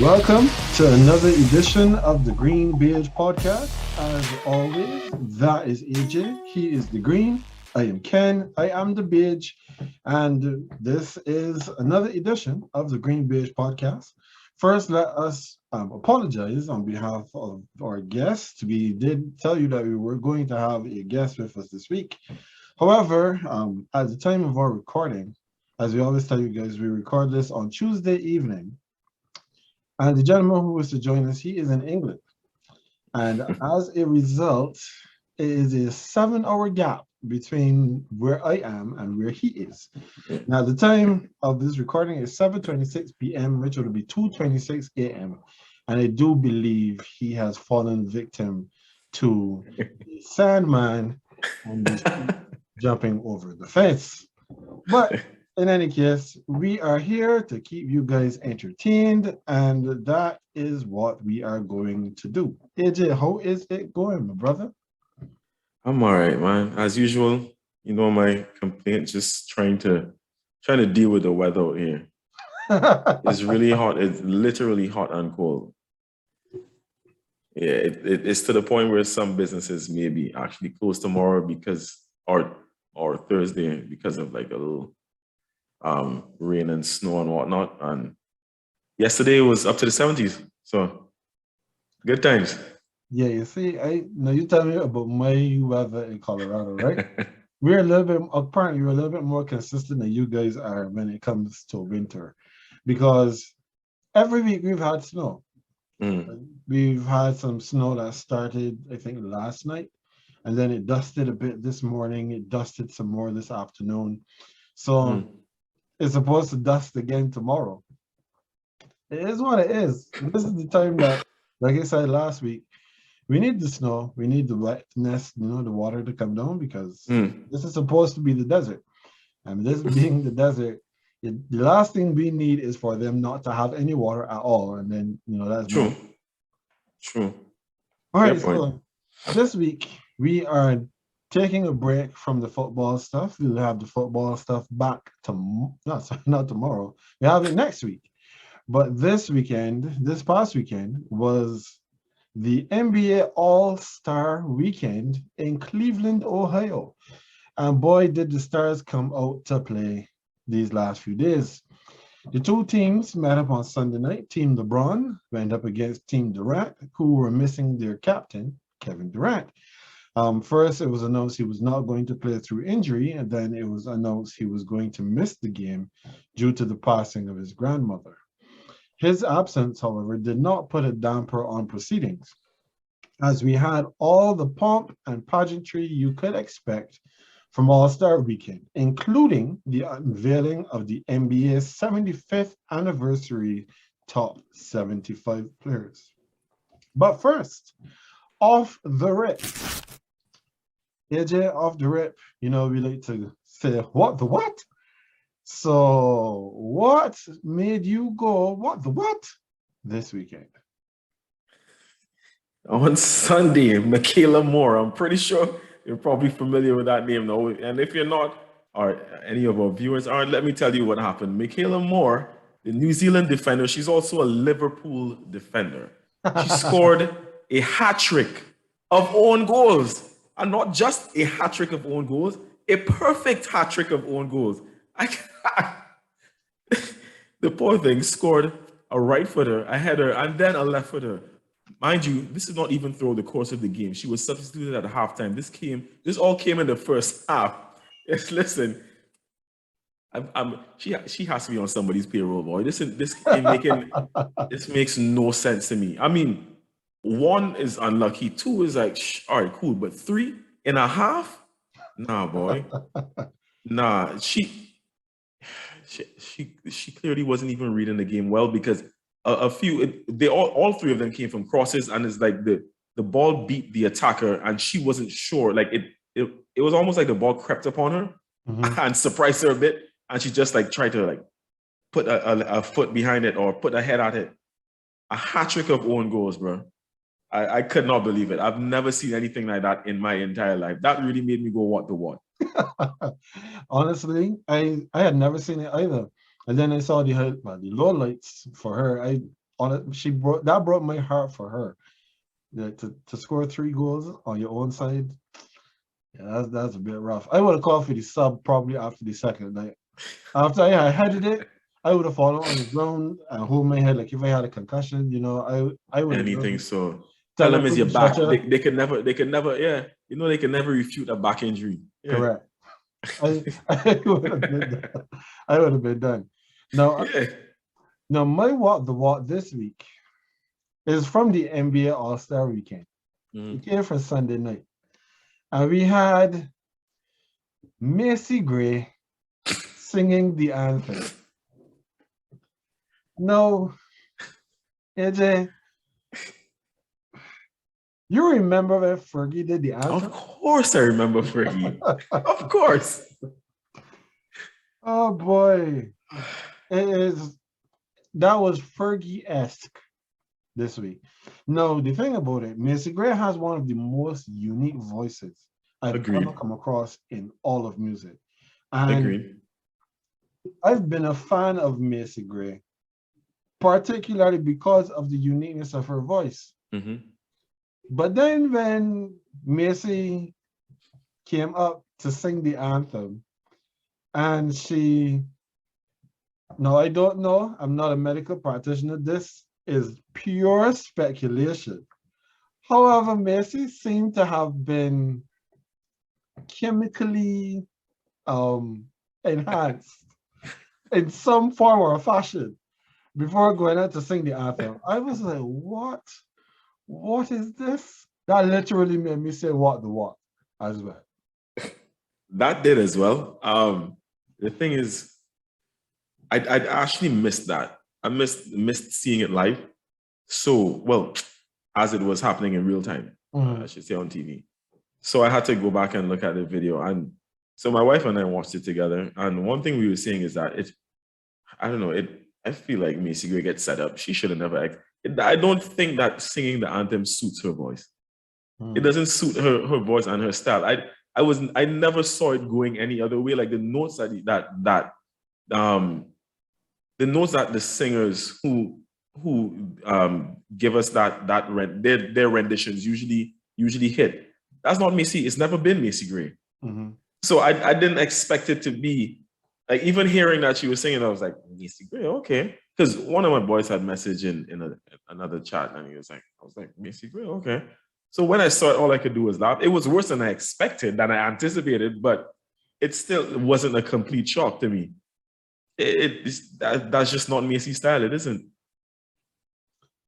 Welcome to another edition of the GreenBaje podcast. As always, that is AJ. He is the green. I am Ken. I am the beige. And this is another edition of the GreenBaje podcast. First, let us apologize on behalf of our guests. We did tell you that we were going to have a guest with us this week. However, at the time of our recording, as we always tell you guys, we record this on Tuesday evening. And the gentleman who was to join us, he is in England. And as a result, it is a 7-hour gap between where I am and where he is. Now, the time of this recording is 7:26 p.m., which will be 2:26 a.m. And I do believe he has fallen victim to the Sandman and jumping over the fence. But in any case, we are here to keep you guys entertained, and that is what we are going to do. AJ, how is it going, my brother? I'm all right, man. As usual, my complaint, just trying to deal with the weather out here. It's really hot. It's literally hot and cold. Yeah, it's to the point where some businesses may be actually closed tomorrow or Thursday because of like a little rain and snow and whatnot. And yesterday was up to the 70s. So good times. Yeah, you see, I know you tell me about my weather in Colorado, right? Apparently we're a little bit more consistent than you guys are when it comes to winter, because every week we've had snow. We've had some snow that started, I think, last night, and then it dusted a bit this morning. It dusted some more this afternoon. So it's supposed to dust again tomorrow. It is what it is. This is the time that, like I said last week, we need the snow, we need the wetness, the water to come down, because this is supposed to be the desert. And this being the desert, the last thing we need is for them not to have any water at all. And then, that's True. True. All right, so this week we are taking a break from the football stuff. We'll have the football stuff back not tomorrow. We have it next week. But this past weekend, was the NBA All-Star Weekend in Cleveland, Ohio. And boy, did the stars come out to play these last few days. The two teams met up on Sunday night. Team LeBron went up against Team Durant, who were missing their captain, Kevin Durant. First, it was announced he was not going to play through injury, and then it was announced he was going to miss the game due to the passing of his grandmother. His absence, however, did not put a damper on proceedings, as we had all the pomp and pageantry you could expect from All-Star Weekend, including the unveiling of the NBA's 75th anniversary top 75 players. But first, off the rip. AJ, off the rip, we like to say, what the what? So what made you go, what the what, this weekend? On Sunday, Michaela Moore. I'm pretty sure you're probably familiar with that name now. And if you're not, or any of our viewers aren't, let me tell you what happened. Michaela Moore, the New Zealand defender, she's also a Liverpool defender. She scored a hat trick of own goals. And not just a hat trick of own goals, a perfect hat trick of own goals. The poor thing scored a right footer, a header, and then a left footer. Mind you, this is not even throughout the course of the game. She was substituted at halftime. This all came in the first half. Yes, listen, she has to be on somebody's payroll, boy. This makes no sense to me. I mean, 1 is unlucky, 2 is like, all right, cool, but 3.5? Nah, boy. Nah, she clearly wasn't even reading the game well, because all 3 of them came from crosses, and it's like the ball beat the attacker and she wasn't sure. Like it was almost like the ball crept upon her and surprised her a bit, and she just like tried to like put a foot behind it or put a head at it. A hat trick of own goals, bro. I could not believe it. I've never seen anything like that in my entire life. That really made me go, what the what? Honestly, I had never seen it either. And then I saw the lowlights for her. that broke my heart for her. Yeah, to score 3 goals on your own side, yeah, that's a bit rough. I would have called for the sub probably after the second night. After I headed it, I would have fallen on the ground and hold my head like if I had a concussion. I would have Anything done. so. Tell Tell them them it's put your the back. stretcher. They can never, yeah. They can never refute a back injury. Yeah. Correct. I would have been done. I would have been done. Now, Yeah. now my what the what this week is from the NBA All-Star Weekend. It came from Sunday night, and we had Macy Gray singing the anthem. No, AJ, you remember when Fergie did the anthem? Of course I remember Fergie. Of course. Oh boy. That was Fergie-esque this week. No, the thing about it, Macy Gray has one of the most unique voices I've ever come across in all of music. And Agreed. I've been a fan of Macy Gray, particularly because of the uniqueness of her voice. But then when Macy came up to sing the anthem, and no, I don't know. I'm not a medical practitioner. This is pure speculation. However, Macy seemed to have been chemically enhanced in some form or fashion before going out to sing the anthem. I was like, what? What is this? That literally made me say what as well. That did as well. The thing is, I actually missed that. I missed seeing it live. So, well, as it was happening in real time, I should say on TV. So I had to go back and look at the video. And so my wife and I watched it together. And one thing we were saying is that I feel like Macy Gray gets set up. She should have never. I don't think that singing the anthem suits her voice. It doesn't suit her voice and her style. I never saw it going any other way. Like the notes that the singers who give us their renditions usually hit. That's not Macy. It's never been Macy Gray. So I didn't expect it to be like, even hearing that she was singing, I was like, Macy Gray, okay. Because one of my boys had messaged in another chat, and I was like, Macy Gray, okay. So when I saw it, all I could do was laugh. It was worse than I expected, than I anticipated, but it still wasn't a complete shock to me. That's just not Macy's style. It isn't.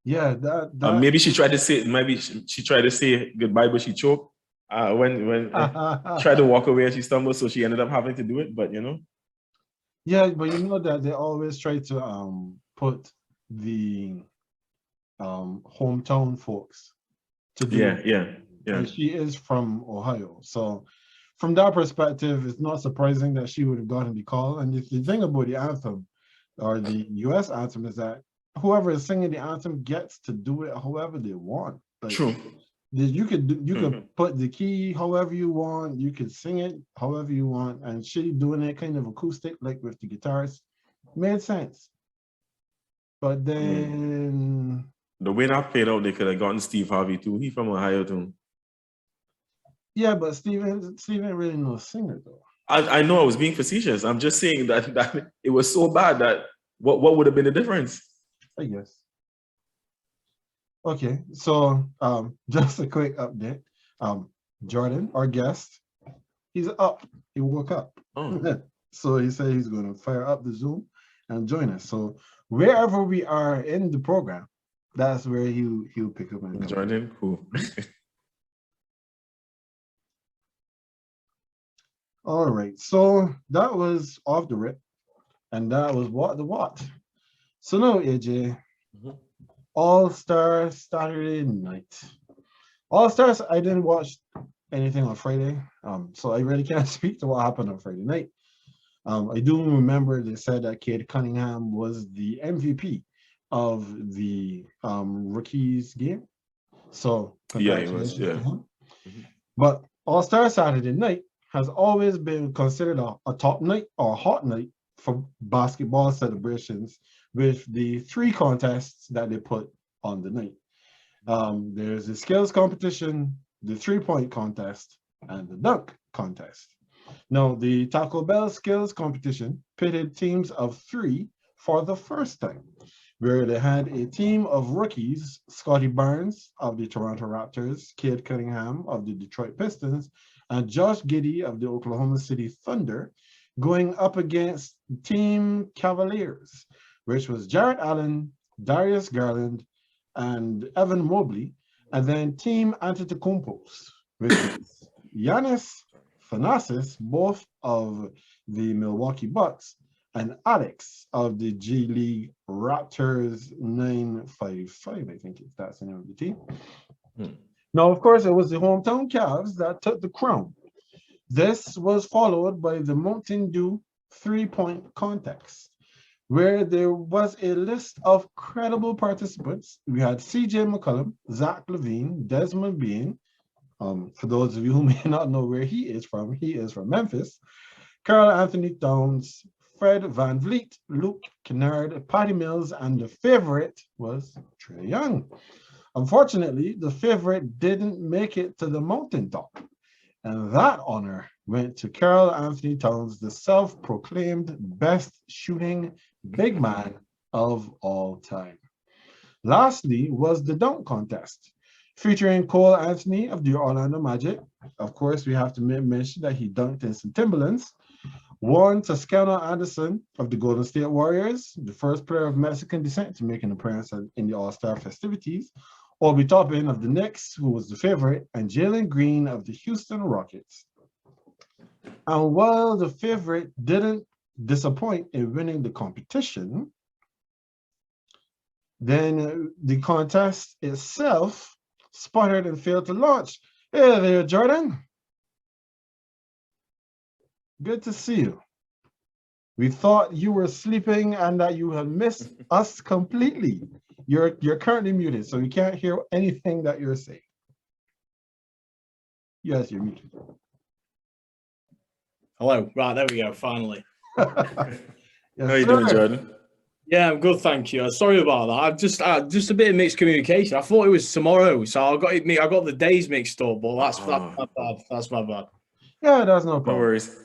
Yeah, maybe she tried to say. Maybe she tried to say goodbye, but she choked when tried to walk away and she stumbled, so she ended up having to do it. But yeah, but you know that they always try to put the hometown folks to do it. Yeah. And she is from Ohio, so from that perspective, it's not surprising that she would have gotten the call. And the thing about the anthem or the U.S. anthem is that whoever is singing the anthem gets to do it however they want. Like, true. You could put the key however you want. You could sing it however you want. And she doing it kind of acoustic, like with the guitars, made sense. But then the way that played out, they could have gotten Steve Harvey too. He from Ohio too. Yeah, but Steven really no singer though. I know I was being facetious. I'm just saying that it was so bad that what would have been the difference? I guess. Okay, so just a quick update. Jordan, our guest, he's up. He woke up. Oh. So he said he's going to fire up the Zoom and join us. So wherever we are in the program, that's where he'll pick up and join in. Cool. All right, so that was off the rip, and that was what. So now, AJ, All-Star Saturday night. All-Stars, I didn't watch anything on Friday, so I really can't speak to what happened on Friday night. I do remember they said that Cade Cunningham was the MVP of the rookies game. So congratulations to him. But All-Star Saturday night has always been considered a top night or a hot night for basketball celebrations with the 3 contests that they put on the night. There's the skills competition, the 3-point contest, and the dunk contest. Now, the Taco Bell skills competition pitted teams of 3 for the first time, where they had a team of rookies, Scotty Barnes of the Toronto Raptors, Cade Cunningham of the Detroit Pistons, and Josh Giddey of the Oklahoma City Thunder, going up against Team Cavaliers, which was Jarrett Allen, Darius Garland, and Evan Mobley, and then Team Antetokounmpos, which is Giannis, Thanasis, both of the Milwaukee Bucks, and Alex of the G League Raptors 955, I think that's the name of the team. Now, of course, it was the hometown Cavs that took the crown. This was followed by the Mountain Dew 3-point contest, where there was a list of credible participants. We had CJ McCollum, Zach LaVine, Desmond Bean. For those of you who may not know where he is from Memphis. Karl Anthony Towns, Fred VanVleet, Luke Kennard, Patty Mills, and the favorite was Trae Young. Unfortunately, the favorite didn't make it to the mountaintop, and that honor went to Karl Anthony Towns, the self-proclaimed best shooting big man of all time. Lastly was the dunk contest, featuring Cole Anthony of the Orlando Magic. Of course, we have to mention that he dunked in some Timberlands. One, Toscano Anderson of the Golden State Warriors, the first player of Mexican descent to make an appearance in the All-Star festivities. Obi Toppin of the Knicks, who was the favorite, and Jalen Green of the Houston Rockets. And while the favorite didn't disappoint in winning the competition, then the contest itself sputtered and failed to launch. Hey there, Jordan. Good to see you. We thought you were sleeping and that you had missed us completely. You're currently muted, so we can't hear anything that you're saying. Yes, you're muted. Hello. Right, there we go, finally. Yes, How you doing, Jordan? Yeah, I'm good, thank you. Sorry about that. I've just a bit of mixed communication. I thought it was tomorrow, so I got the days mixed up, but that's my bad. That's my bad. Yeah, that's no problem. No worries.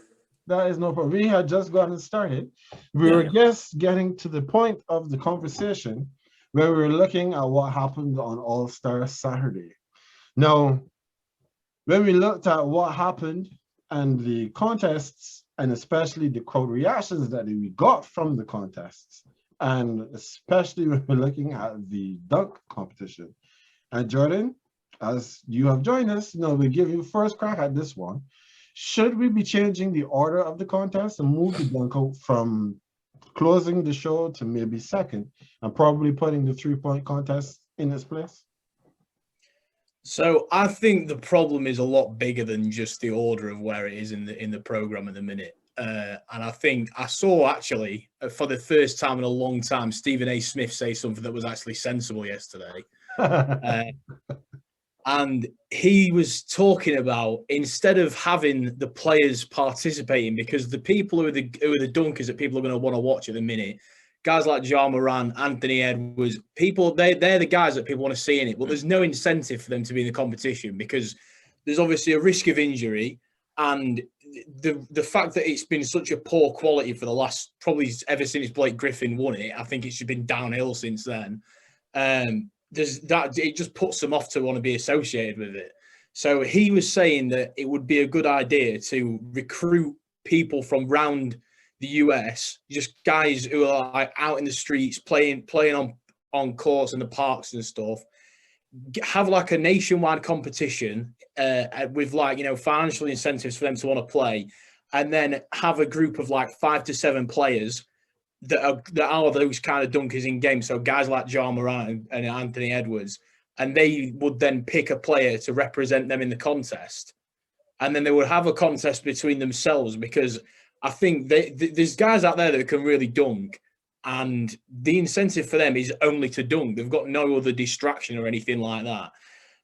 That is no problem. We had just gotten started. We were just getting to the point of the conversation where we were looking at what happened on All-Star Saturday. Now, when we looked at what happened and the contests, and especially the crowd reactions that we got from the contests, and especially when we're looking at the dunk competition. And Jordan, as you have joined us, we give you first crack at this one. Should we be changing the order of the contest and move the dunk out from closing the show to maybe second, and probably putting the 3-point contest in its place? So I think the problem is a lot bigger than just the order of where it is in the program at the minute. And I think I saw actually for the first time in a long time Stephen A. Smith say something that was actually sensible yesterday. And he was talking about, instead of having the players participating, because the people who are the dunkers that people are going to want to watch at the minute, guys like Ja Morant, Anthony Edwards, they're the guys that people want to see in it. But there's no incentive for them to be in the competition because there's obviously a risk of injury, and the fact that it's been such a poor quality for the last, probably ever since Blake Griffin won it, I think it's been downhill since then. It just puts them off to want to be associated with it. So he was saying that it would be a good idea to recruit people from around the US, just guys who are like out in the streets playing on courts and the parks and stuff. Have like a nationwide competition with financial incentives for them to want to play, and then have a group of like 5 to 7 players that are those kind of dunkers in games. So guys like Ja Morant and Anthony Edwards, and they would then pick a player to represent them in the contest, and then they would have a contest between themselves, because I think there's guys out there that can really dunk, and the incentive for them is only to dunk. They've got no other distraction or anything like that.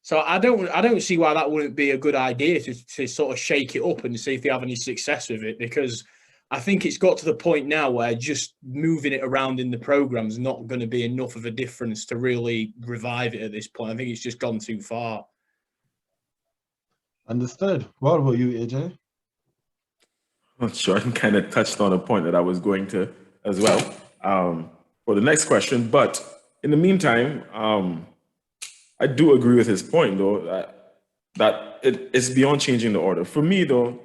So I don't see why that wouldn't be a good idea to sort of shake it up and see if they have any success with it, because I think it's got to the point now where just moving it around in the program is not going to be enough of a difference to really revive it at this point. I think it's just gone too far. Understood. What about you, AJ? Well, Jordan kind of touched on a point that I was going to as well for the next question. But in the meantime, I do agree with his point, though, that it's beyond changing the order. For me, though,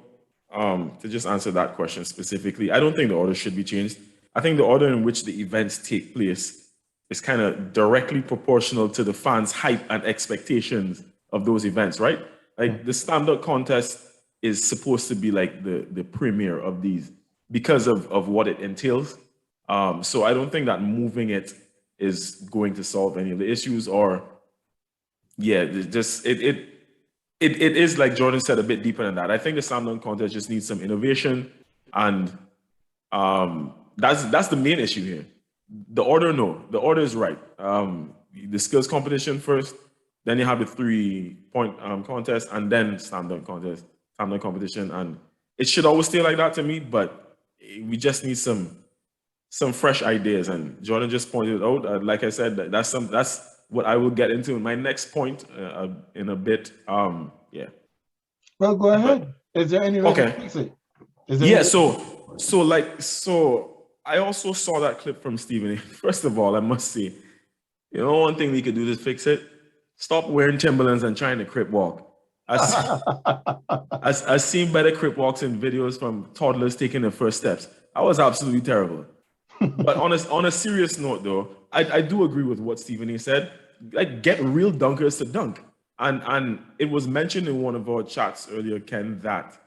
to just answer that question specifically, I don't think the order should be changed. I think the order in which the events take place is kind of directly proportional to the fans' hype and expectations of those events, right? Like the stand-up contest is supposed to be like the premiere of these because of what it entails. So I don't think that moving it is going to solve any of the issues, or just it is, like Jordan said, a bit deeper than that. I think the slam dunk contest just needs some innovation, and that's the main issue here. The order, no, the order is right. The skills competition first, then you have the 3-point contest, and then slam dunk contest, slam dunk competition, and it should always stay like that to me. But we just need some fresh ideas. And Jordan just pointed out, like I said, that's what I will get into in my next point in a bit. Well, go ahead. Is there any way to fix it? So I also saw that clip from Stephen A. First of all, I must say, one thing we could do to fix it: stop wearing Timberlands and trying to crip walk. I've seen better crip walks in videos from toddlers taking their first steps. That was absolutely terrible. But on a serious note, though, I do agree with what Stephen A. said. Like, get real dunkers to dunk. And it was mentioned in one of our chats earlier, Ken, that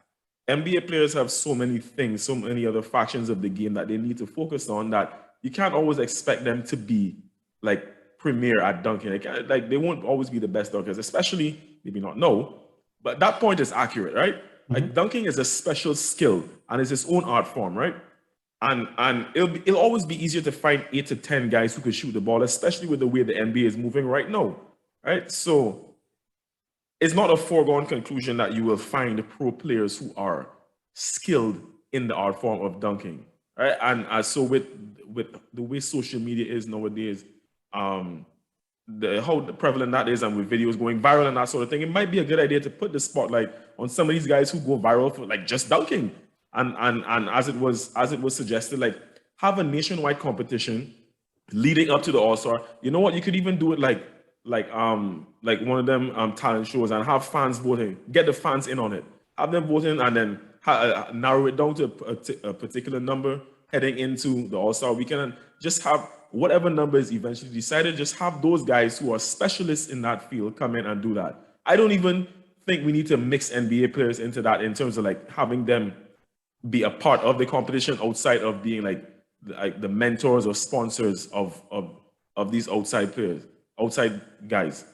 NBA players have so many things, so many other factions of the game that they need to focus on, that you can't always expect them to be like premier at dunking. Like they won't always be the best dunkers, especially, maybe not but that point is accurate, right? Mm-hmm. Like, dunking is a special skill and it's its own art form, right? And it'll always be easier to find 8 to 10 guys who can shoot the ball, especially with the way the NBA is moving right now, right? So it's not a foregone conclusion that you will find pro players who are skilled in the art form of dunking, right? And so with the way social media is nowadays, how prevalent that is, and with videos going viral and that sort of thing, it might be a good idea to put the spotlight on some of these guys who go viral for like just dunking. And as it was suggested, like, have a nationwide competition leading up to the All-Star. You know what? You could even do it like one of them talent shows, and have fans voting. Get the fans in on it. Have them voting, and then narrow it down to a particular number heading into the All-Star weekend, and just have whatever number is eventually decided. Just have those guys who are specialists in that field come in and do that. I don't even think we need to mix NBA players into that in terms of like having them be a part of the competition outside of being like the mentors or sponsors of these outside players, outside guys,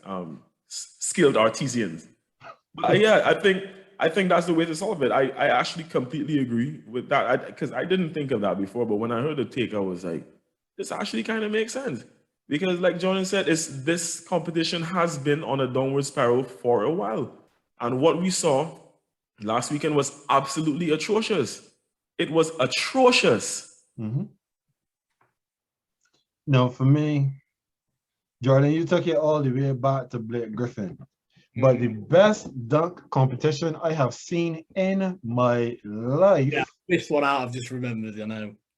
skilled artisans. But I think that's the way to solve it. I actually completely agree with that, because I didn't think of that before, but when I heard the take, I was like, this actually kind of makes sense, because like Jordan said, this competition has been on a downward spiral for a while, and what we saw last weekend was absolutely atrocious. It was atrocious. Mm-hmm. No, for me, Jordan, you took it all the way back to Blake Griffin. But the best dunk competition I have seen in my life. Yeah, this one out, I've just remembered,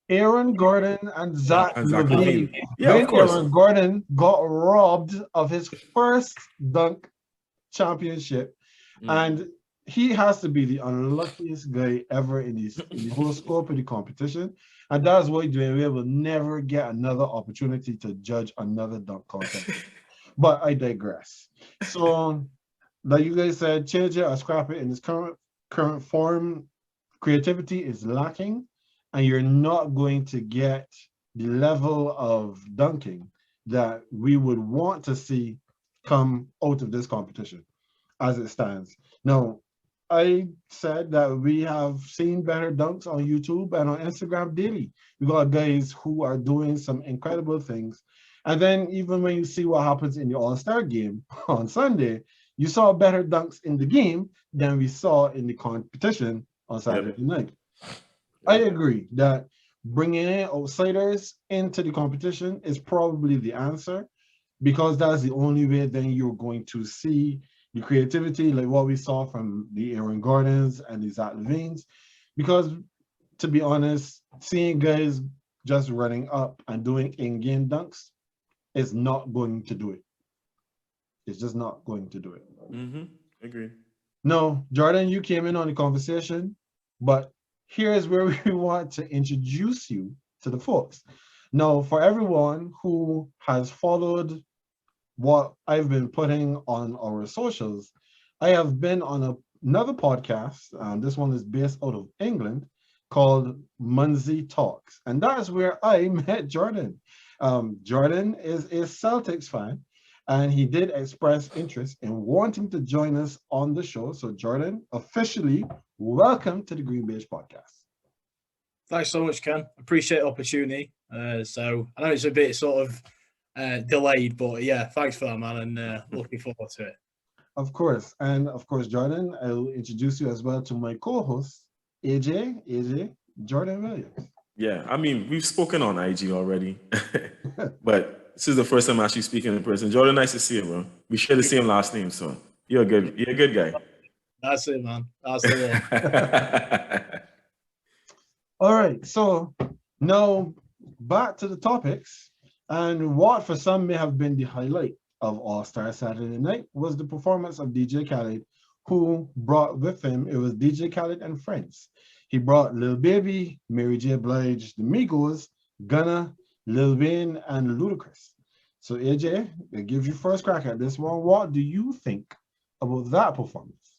Aaron Gordon and Zach LaVine. Yeah, of course. Aaron Gordon got robbed of his first dunk championship. And he has to be the unluckiest guy ever in the whole scope of the competition. And that's why Dwayne Wade will never get another opportunity to judge another dunk contest. But I digress. So, like you guys said, change it or scrap it in its current form. Creativity is lacking, and you're not going to get the level of dunking that we would want to see come out of this competition as it stands. Now, I said that we have seen better dunks on YouTube and on Instagram daily. We got guys who are doing some incredible things. And then even when you see what happens in the All-Star game on Sunday, you saw better dunks in the game than we saw in the competition on Saturday night. I agree that bringing in outsiders into the competition is probably the answer because that's the only way then you're going to see the creativity, like what we saw from the Aaron Gordons and the Zach Levines. Because to be honest, seeing guys just running up and doing in-game dunks is not going to do it. It's just not going to do it. Agree. No, Jordan, you came in on the conversation, but here's where we want to introduce you to the folks. Now, for everyone who has followed what I've been putting on our socials, I have been on another podcast, and this one is based out of England, called Munzie Talks. And that is where I met Jordan. Jordan is a Celtics fan, and he did express interest in wanting to join us on the show. So Jordan, officially, welcome to the GreenBaje podcast. Thanks so much, Ken. Appreciate the opportunity. So I know it's a bit sort of delayed, but yeah, thanks for that, man, and looking forward to it. Of course. And of course, Jordan, I will introduce you as well to my co-host, AJ Jordan Williams. Yeah, I mean, we've spoken on IG already, but this is the first time I'm actually speaking in person. Jordan, nice to see you, bro. We share the same last name, so you're a good guy. That's it, man. That's the one. All right, so now back to the topics, and what for some may have been the highlight of All-Star Saturday night was the performance of DJ Khaled, who brought with him, it was DJ Khaled and friends. He brought Lil Baby, Mary J. Blige, the Migos, Gunna, Lil Wayne, and Ludacris. So AJ, I give you first crack at this one. What do you think about that performance?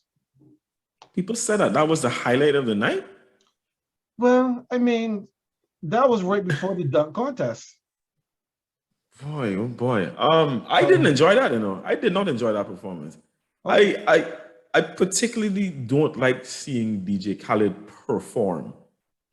People said that was the highlight of the night? Well, I mean, that was right before the dunk contest. Boy, oh boy. I didn't enjoy that, you know. I did not enjoy that performance. Okay. I particularly don't like seeing DJ Khaled perform.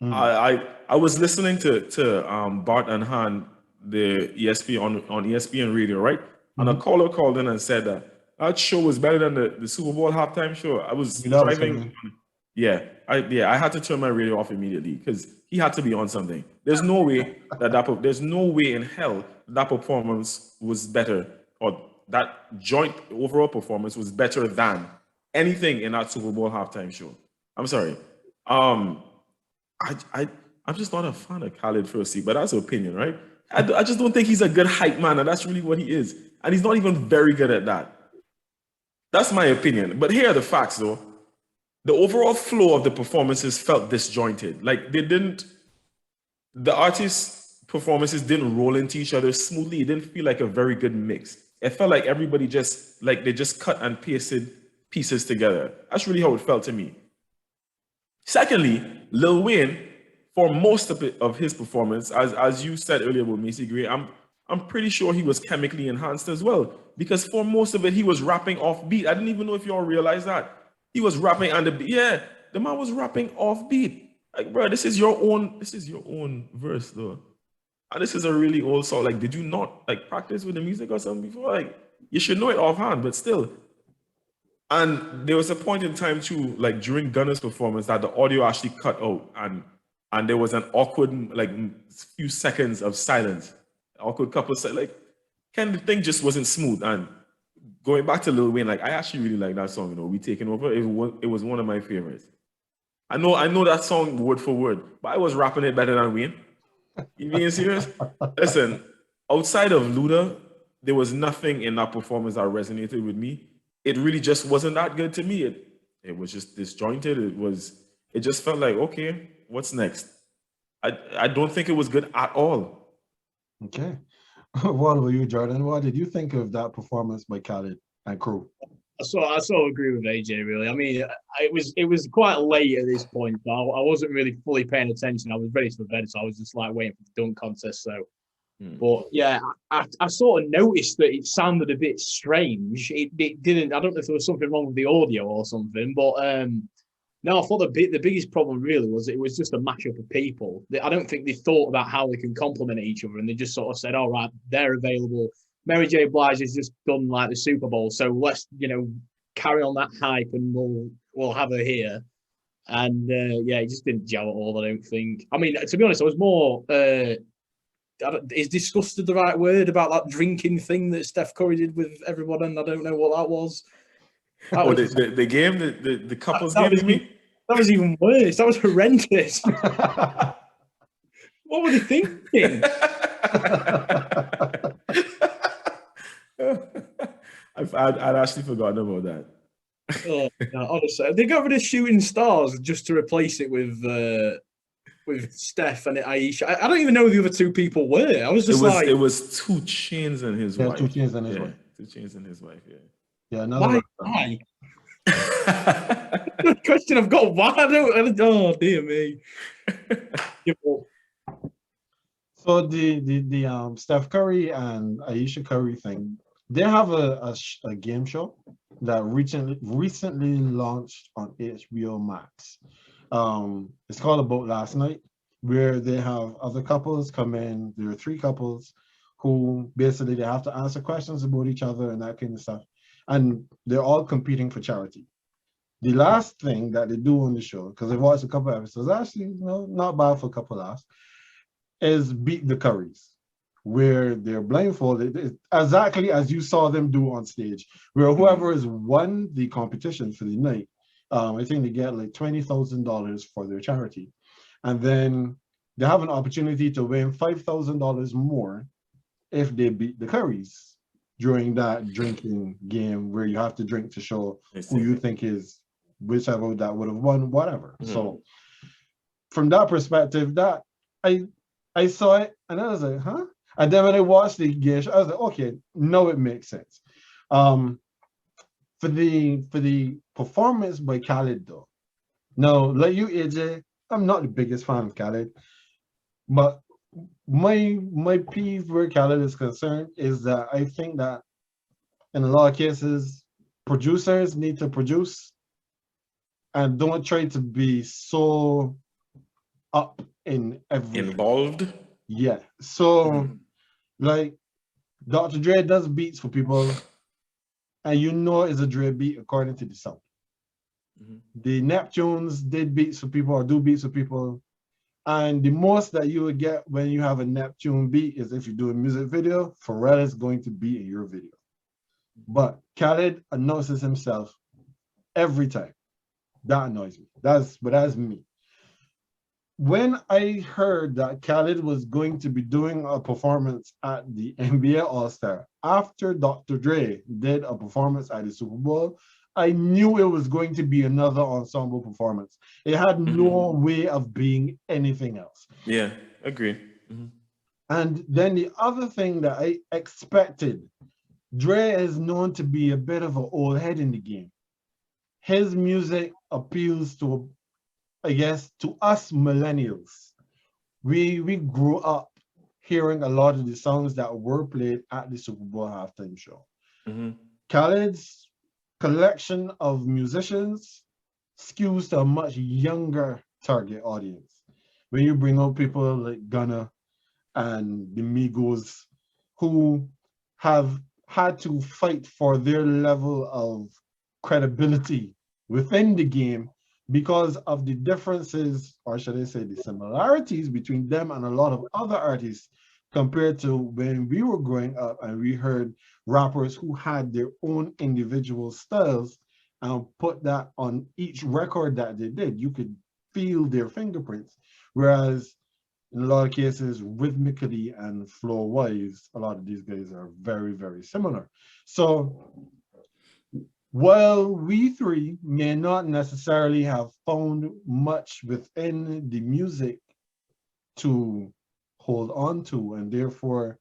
I was listening to Bart and Han, the ESPN on ESPN radio, right? And a caller called in and said that show was better than the Super Bowl halftime show. I was driving. I had to turn my radio off immediately because he had to be on something. There's no way there's no way in hell that performance was better, or that joint overall performance was better than anything in that Super Bowl halftime show. I'm sorry. I'm just not a fan of Khaled firstly, but that's an opinion, right? I just don't think he's a good hype man, and that's really what he is. And he's not even very good at that. That's my opinion. But here are the facts, though. The overall flow of the performances felt disjointed. Like the artists' performances didn't roll into each other smoothly. It didn't feel like a very good mix. It felt like everybody they just cut and pasted pieces together. That's really how it felt to me. Secondly, Lil Wayne, for most of his performance, as you said earlier with Macy Gray, I'm pretty sure he was chemically enhanced as well, because for most of it he was rapping off beat. I didn't even know if y'all realize that. He was rapping on the beat. Yeah, the man was rapping off beat. Like, bro, this is your own verse though. And this is a really old song. Like, did you not practice with the music or something before? Like, you should know it offhand, but still. And there was a point in time too, like during Gunna's performance, that the audio actually cut out, and there was an awkward few seconds of silence, awkward couple the thing just wasn't smooth. And going back to Lil Wayne, I actually really like that song. You know, We Taking Over. It was one of my favorites. I know that song word for word, but I was rapping it better than Wayne. You being serious? Listen, outside of Luda, there was nothing in that performance that resonated with me. It really just wasn't that good to me. It was just disjointed. It just felt like, okay, what's next? I don't think it was good at all. Okay. What about you, Jordan? What did you think of that performance by Khaled and crew? I sort of agree with AJ, really. I mean, it was quite late at this point, so I wasn't really fully paying attention. I was ready to bed, so I was just waiting for the dunk contest. So, but yeah, I sort of noticed that it sounded a bit strange. It didn't. I don't know if there was something wrong with the audio or something, but no, I thought the biggest problem really was it was just a mashup of people. I don't think they thought about how they can complement each other, and they just sort of said, "All right, they're available. Mary J. Blige has just done the Super Bowl, so let's carry on that hype and we'll have her here." And yeah, it just didn't gel at all, I don't think. I mean, to be honest, I was more is disgusted the right word about that drinking thing that Steph Curry did with everyone, and I don't know what that was. That was the game, the couples that game, was, you mean? that was even worse. That was horrendous. What were they thinking? I'd actually forgotten about that. Oh, no, honestly, they got rid of shooting stars just to replace it with Steph and Aisha. I don't even know who the other two people were. I was just it was 2 Chainz and his wife. 2 Chainz and his wife. 2 Chainz and his wife. Yeah. Yeah. Another. Why? The question I've got: why? I don't. Oh dear me. So the Steph Curry and Aisha Curry thing, they have a game show that recently launched on HBO Max. It's called About Last Night, where they have other couples come in. There are 3 couples who basically they have to answer questions about each other and that kind of stuff, and they're all competing for charity. The last thing that they do on the show, because I've watched a couple of episodes, actually, not bad for a couple of laughs, is Beat the Curries, where they're blindfolded, exactly as you saw them do on stage, where whoever has won the competition for the night, I think they get like $20,000 for their charity. And then they have an opportunity to win $5,000 more if they beat the Curries during that drinking game where you have to drink to show who you think is whichever that would have won, whatever. So from that perspective, that I saw it and I was like, huh? And then when I watched the game, I was like, okay, no, it makes sense. For the performance by Khaled though, now like you, AJ, I'm not the biggest fan of Khaled, but my peeve where Khaled is concerned is that I think that in a lot of cases, producers need to produce and don't try to be so up in everything. Involved? Yeah. So, like, Dr. Dre does beats for people, and you know it's a Dre beat according to the song. The Neptunes did beats for people or do beats for people, and the most that you would get when you have a Neptune beat is if you do a music video, Pharrell is going to be in your video. But Khaled announces himself every time. That annoys me. That's me. When I heard that Khaled was going to be doing a performance at the NBA All-Star after Dr. Dre did a performance at the Super Bowl, I knew it was going to be another ensemble performance. It had no way of being anything else. Yeah, agree. And then the other thing that I expected, Dre is known to be a bit of an old head in the game. His music appeals to, I guess, to us millennials. We grew up hearing a lot of the songs that were played at the Super Bowl halftime show. Khaled's collection of musicians skews to a much younger target audience. When you bring out people like Gunna and the Migos, who have had to fight for their level of credibility within the game because of the differences, or should I say the similarities between them and a lot of other artists compared to when we were growing up and we heard rappers who had their own individual styles and put that on each record that they did. You could feel their fingerprints. Whereas in a lot of cases, rhythmically and flow-wise, a lot of these guys are very, very similar. So while we 3 may not necessarily have found much within the music to hold on to, and therefore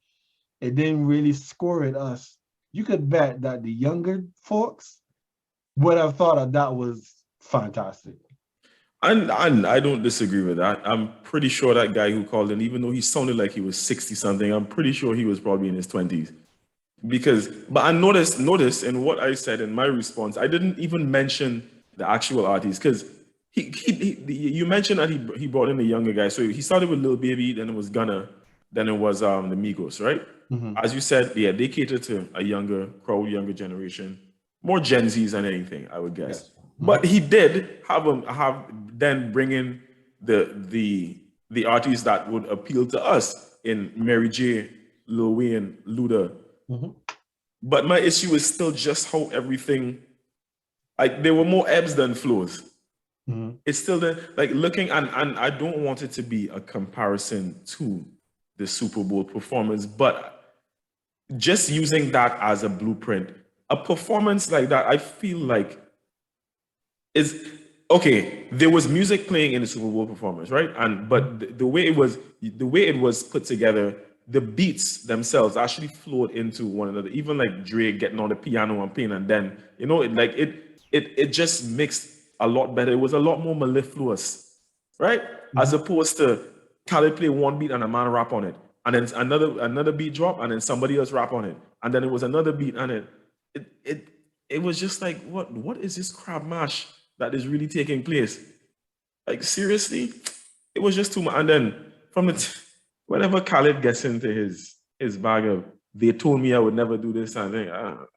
it didn't really score at us, you could bet that the younger folks would have thought that was fantastic. And I don't disagree with that. I'm pretty sure that guy who called in, even though he sounded like he was 60-something, I'm pretty sure he was probably in his 20s. But I noticed in what I said in my response, I didn't even mention the actual artist because you mentioned that he brought in a younger guy. So he started with Lil Baby, then it was Gunna, then it was the Migos, right? As you said, yeah, they cater to a younger crowd, younger generation, more Gen Zs than anything, I would guess. Yes. But he did have then bring in the artists that would appeal to us in Mary J, Lil Wayne, Luda. Mm-hmm. But my issue is still just how everything, like there were more ebbs than flows. Mm-hmm. It's still like looking, and I don't want it to be a comparison to the Super Bowl performance, but just using that as a blueprint, a performance like that, I feel like is okay. There was music playing in the Super Bowl performance, right? But the way it was put together, the beats themselves actually flowed into one another. Even like Dre getting on the piano and playing, and then it just mixed a lot better. It was a lot more mellifluous, right? As opposed to Khaled play one beat and a man rap on it, and then another beat drop, and then somebody else rap on it, and then it was another beat, and it was just like, what is this crab mash that is really taking place? Like seriously, it was just too much. And then from whenever Khaled gets into his bag of, they told me I would never do this, and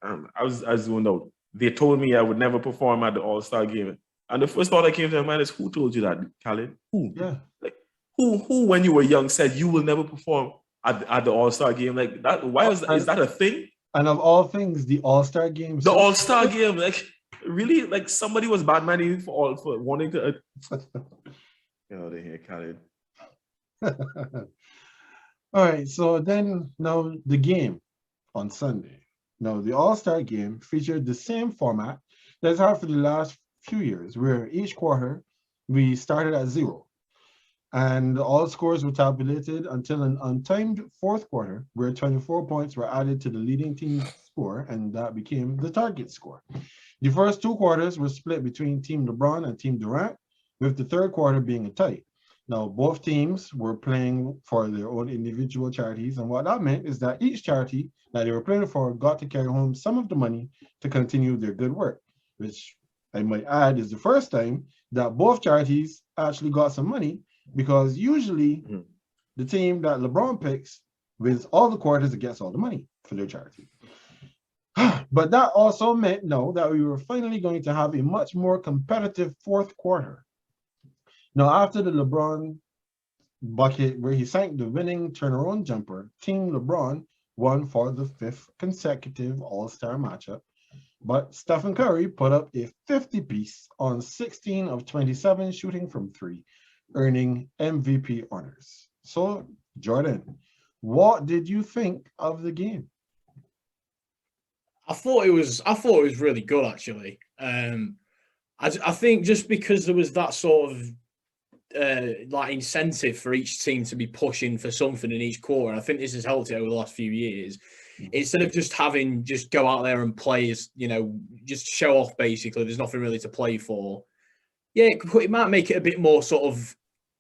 I was zoned out. They told me I would never perform at the All-Star game. And the first thought that came to my mind is, who told you that, Khaled? Who? Yeah. Like, who when you were young said you will never perform at the All-Star game? Like that, why is that a thing? And of all things, the All-Star game. The All-Star game, like really, like somebody was bad manning for wanting to get out of here, Khaled. All right, so then now the game on Sunday. Now the All-Star game featured the same format that's had for the last few years, where each quarter we started at 0. And all scores were tabulated until an untimed fourth quarter, where 24 points were added to the leading team's score, and that became the target score. The first 2 quarters were split between Team LeBron and Team Durant, with the third quarter being a tie. Now, both teams were playing for their own individual charities, and what that meant is that each charity that they were playing for got to carry home some of the money to continue their good work, which I might add is the first time that both charities actually got some money, because usually the team that LeBron picks wins all the quarters and gets all the money for their charity. But that also meant now that we were finally going to have a much more competitive fourth quarter. Now, after the LeBron bucket where he sank the winning turnaround jumper, Team LeBron won for the 5th consecutive All-Star matchup. But Stephen Curry put up a 50-piece on 16 of 27 shooting from 3, earning MVP honors. So, Jordan, what did you think of the game? I thought it was really good, actually. I think just because there was that sort of like incentive for each team to be pushing for something in each quarter, and I think this has helped it over the last few years. Instead of just having go out there and play as, just show off, basically, there's nothing really to play for. Yeah, it might make it a bit more sort of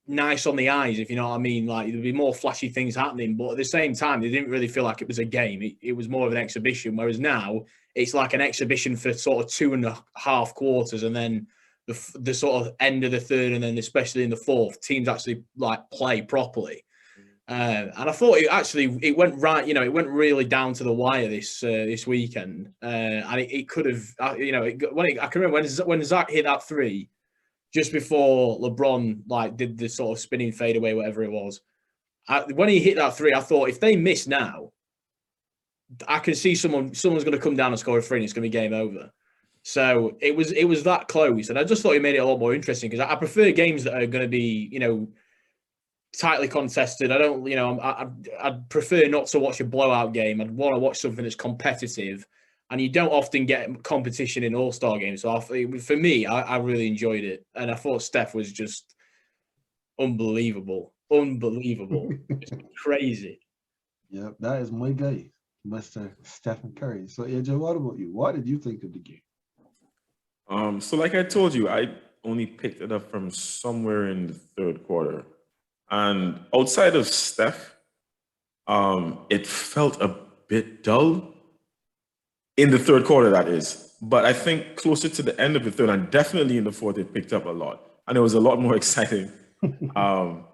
nice on the eyes, if you know what I mean. Like, there'd be more flashy things happening, but at the same time, they didn't really feel like it was a game. It was more of an exhibition, whereas now it's like an exhibition for sort of 2.5 quarters, and then the sort of end of the third, and then especially in the fourth, teams actually like play properly. And I thought it went right. It went really down to the wire this weekend, and it could have. I can remember when Zach hit that 3 just before LeBron like did the sort of spinning fadeaway, whatever it was. When he hit that 3, I thought, if they miss now, I can see someone's going to come down and score a 3, and it's going to be game over. So it was that close, and I just thought it made it a lot more interesting, because I prefer games that are going to be tightly contested. I don't I'd prefer not to watch a blowout game. I'd want to watch something that's competitive, and you don't often get competition in All-Star games. So for me, I really enjoyed it, and I thought Steph was just unbelievable, it's crazy. Yep, that is my guy, Mr. Stephen Curry. So AJ, what about you? What did you think of the game? So like I told you, I only picked it up from somewhere in the third quarter. And outside of Steph, it felt a bit dull in the third quarter, that is. But I think closer to the end of the third, and definitely in the fourth, it picked up a lot. And it was a lot more exciting. And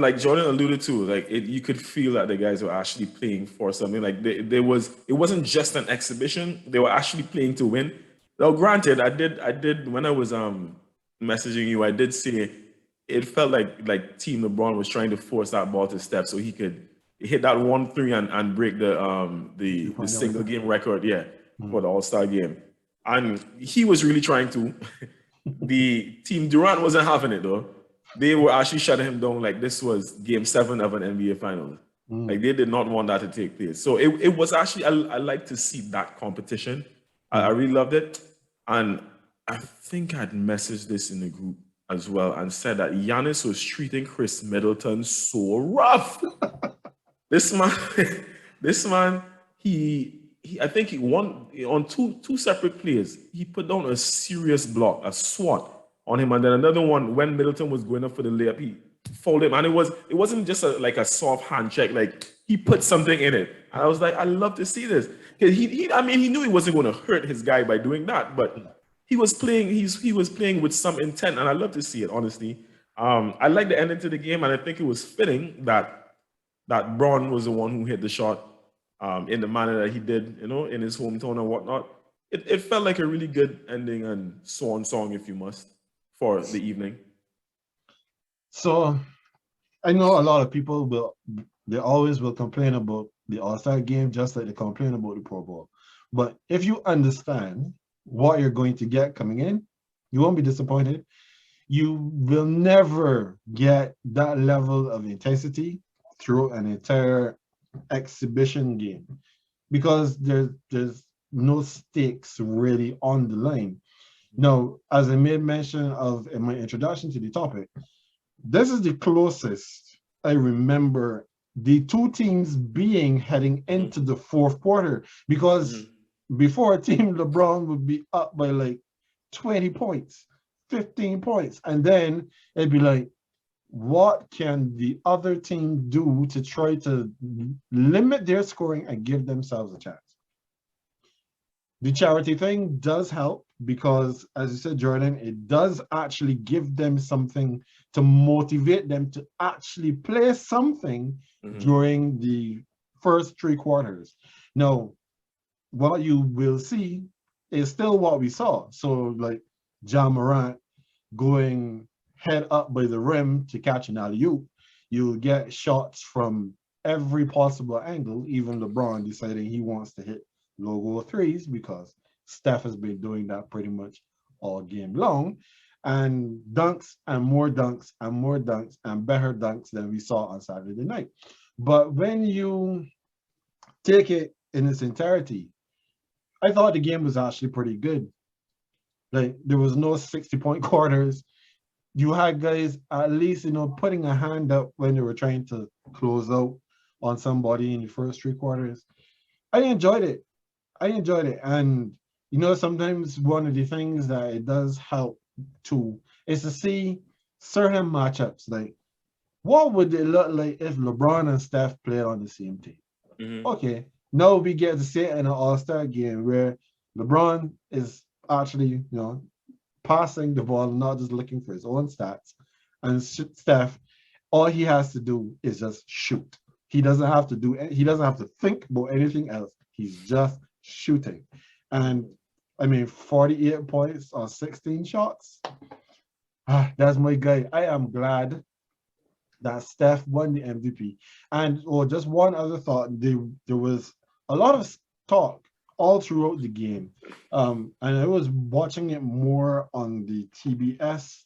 like Jordan alluded to, like you could feel that the guys were actually playing for something. Like it wasn't just an exhibition. They were actually playing to win. Now, granted, I did when I was messaging you, I did say it felt like Team LeBron was trying to force that ball to Steph so he could hit that 1-3 and break the single game record, for the All-Star game. And he was really trying to. The Team Durant wasn't having it though. They were actually shutting him down like this was game 7 of an NBA Finals. Like they did not want that to take place. So it was actually, I like to see that competition. I really loved it. And I think I'd messaged this in the group as well and said that Giannis was treating Chris Middleton so rough. This man, I think he won on two separate plays. He put down a serious block, a swat on him, and then another one when Middleton was going up for the layup, he fouled him, and it wasn't just like a soft hand check. Like he put something in it, and I was like, I love to see this. He knew he wasn't going to hurt his guy by doing that, but he was playing. He was playing with some intent, and I love to see it. Honestly, I like the ending to the game, and I think it was fitting that Braun was the one who hit the shot in the manner that he did, in his hometown and whatnot. It felt like a really good ending and swan song, if you must, for the evening. So I know a lot of people they always will complain about the All-Star game just like they complain about the Pro Bowl. But if you understand what you're going to get coming in, you won't be disappointed. You will never get that level of intensity through an entire exhibition game because there's no stakes really on the line. Now, as I made mention of in my introduction to the topic, this is the closest I remember the two teams being heading into the fourth quarter, because before Team LeBron would be up by like 20 points, 15 points, and then it'd be like, what can the other team do to try to limit their scoring and give themselves a chance? The charity thing does help because, as you said, Jordan, it does actually give them something to motivate them to actually play something during the first 3 quarters. Now, what you will see is still what we saw. So, like Ja Morant going head up by the rim to catch an alley-oop, you'll get shots from every possible angle, even LeBron deciding he wants to hit logo threes because Steph has been doing that pretty much all game long, and dunks and more dunks and more dunks and better dunks than we saw on Saturday night. But when you take it in its entirety, I thought the game was actually pretty good. Like there was no 60-point quarters. You had guys at least, putting a hand up when they were trying to close out on somebody in the first 3 quarters. I enjoyed it. And, sometimes one of the things that it does help too is to see certain matchups. Like, what would it look like if LeBron and Steph played on the same team? Okay, now we get to see it in an All-Star game where LeBron is actually, passing the ball, not just looking for his own stats. And Steph, all he has to do is just shoot. He doesn't have to think about anything else. He's just shooting. And 48 points on 16 shots. That's my guy. I am glad that Steph won the MVP. And just one other thought, there was a lot of talk all throughout the game. And I was watching it more on the TBS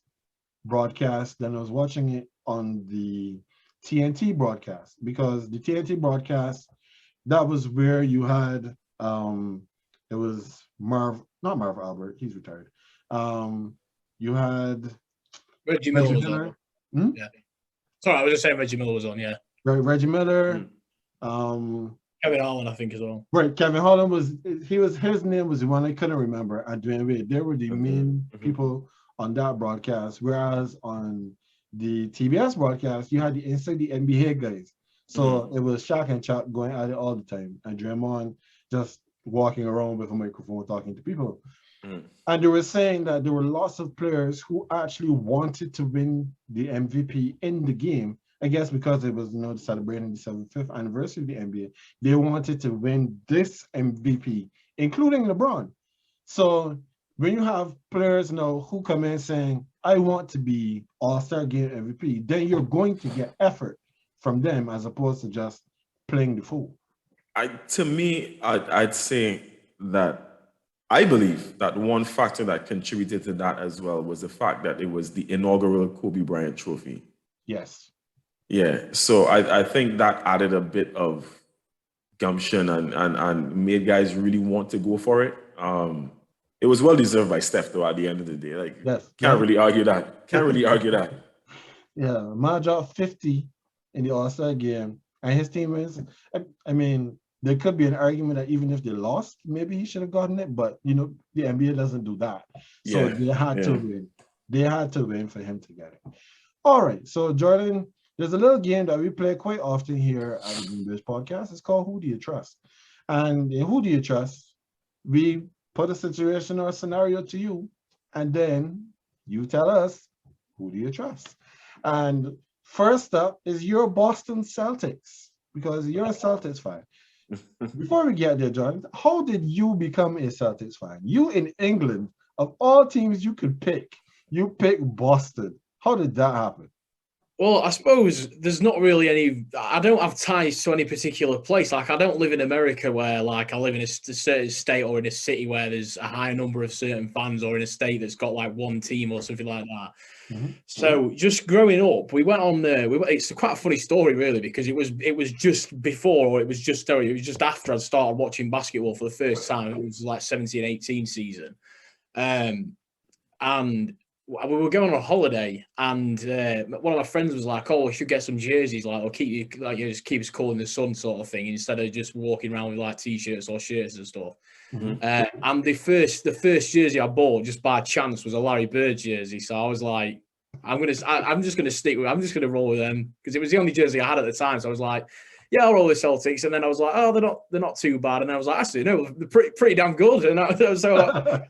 broadcast than I was watching it on the TNT broadcast, because the TNT broadcast, that was where you had, it was not Marv Albert, he's retired. You had Reggie Miller. Yeah. Sorry, I was just saying Reggie Miller was on, yeah. Reggie Miller. Kevin Harlan, I think, as well. Right, Kevin Harlan his name was the one I couldn't remember. And they were the main people on that broadcast, whereas on the TBS broadcast, you had the Inside the NBA guys. So it was Shaq and Chuck going at it all the time, and Draymond just walking around with a microphone talking to people. And they were saying that there were lots of players who actually wanted to win the MVP in the game. I guess because it was, celebrating the 75th anniversary of the NBA, they wanted to win this MVP, including LeBron. So when you have players now who come in saying, I want to be All-Star Game MVP, then you're going to get effort from them as opposed to just playing the fool. To me, I'd say that I believe that one factor that contributed to that as well was the fact that it was the inaugural Kobe Bryant Trophy. Yes. Yeah, so I think that added a bit of gumption and made guys really want to go for it. It was well deserved by Steph though. At the end of the day, like Yes. can't really argue that. Can't really argue that. Yeah, Ma dropped 50 in the All-Star game, and his team is. I mean, there could be an argument that even if they lost, maybe he should have gotten it, but the NBA doesn't do that. So Yeah, they had to yeah. win. They had to win for him to get it. All right, so Jordan, there's a little game that we play quite often here at the GreenBaje podcast. It's called Who Do You Trust? And in Who Do You Trust, we put a situation or a scenario to you, and then you tell us who do you trust. And first up is your Boston Celtics, because you're a Celtics fan. Before we get there, John, how did you become a Celtics fan? You in England, of all teams you could pick, you picked Boston. How did that happen? Well, I suppose there's not really any. I don't have ties to any particular place. Like, I don't live in America where, like, I live in a certain state or in a city where there's a high number of certain fans, or in a state that's got like one team or something like that. Mm-hmm. So, just growing up, we went on there. It's quite a funny story, really, because it was just before, or it was just after I'd started watching basketball for the first time. It was like 17-18 season, and we were going on a holiday, and one of my friends was like, "Oh, we should get some jerseys, like, or just keep us cool in the sun, sort of thing, instead of just walking around with like t-shirts or shirts and stuff." Mm-hmm. And the first jersey I bought just by chance was a Larry Bird jersey, so I was like, I'm just gonna roll with them, because it was the only jersey I had at the time. So I was like, yeah, I'll roll the Celtics. And then I was like, oh, they're not too bad. And I was like, actually, no, they're pretty damn good. And so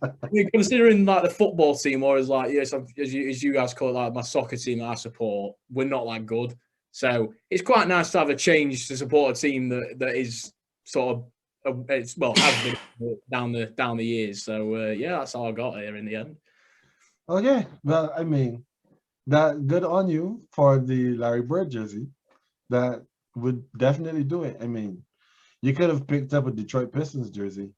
considering like the football team, or as like, yes, as you guys call it, like my soccer team that I support, we're not that good. So it's quite nice to have a change to support a team that is sort of has been down the years. So yeah, that's how I got here in the end. Okay, well, I mean, that good on you for the Larry Bird jersey. That would definitely do it. I mean, you could have picked up a Detroit Pistons jersey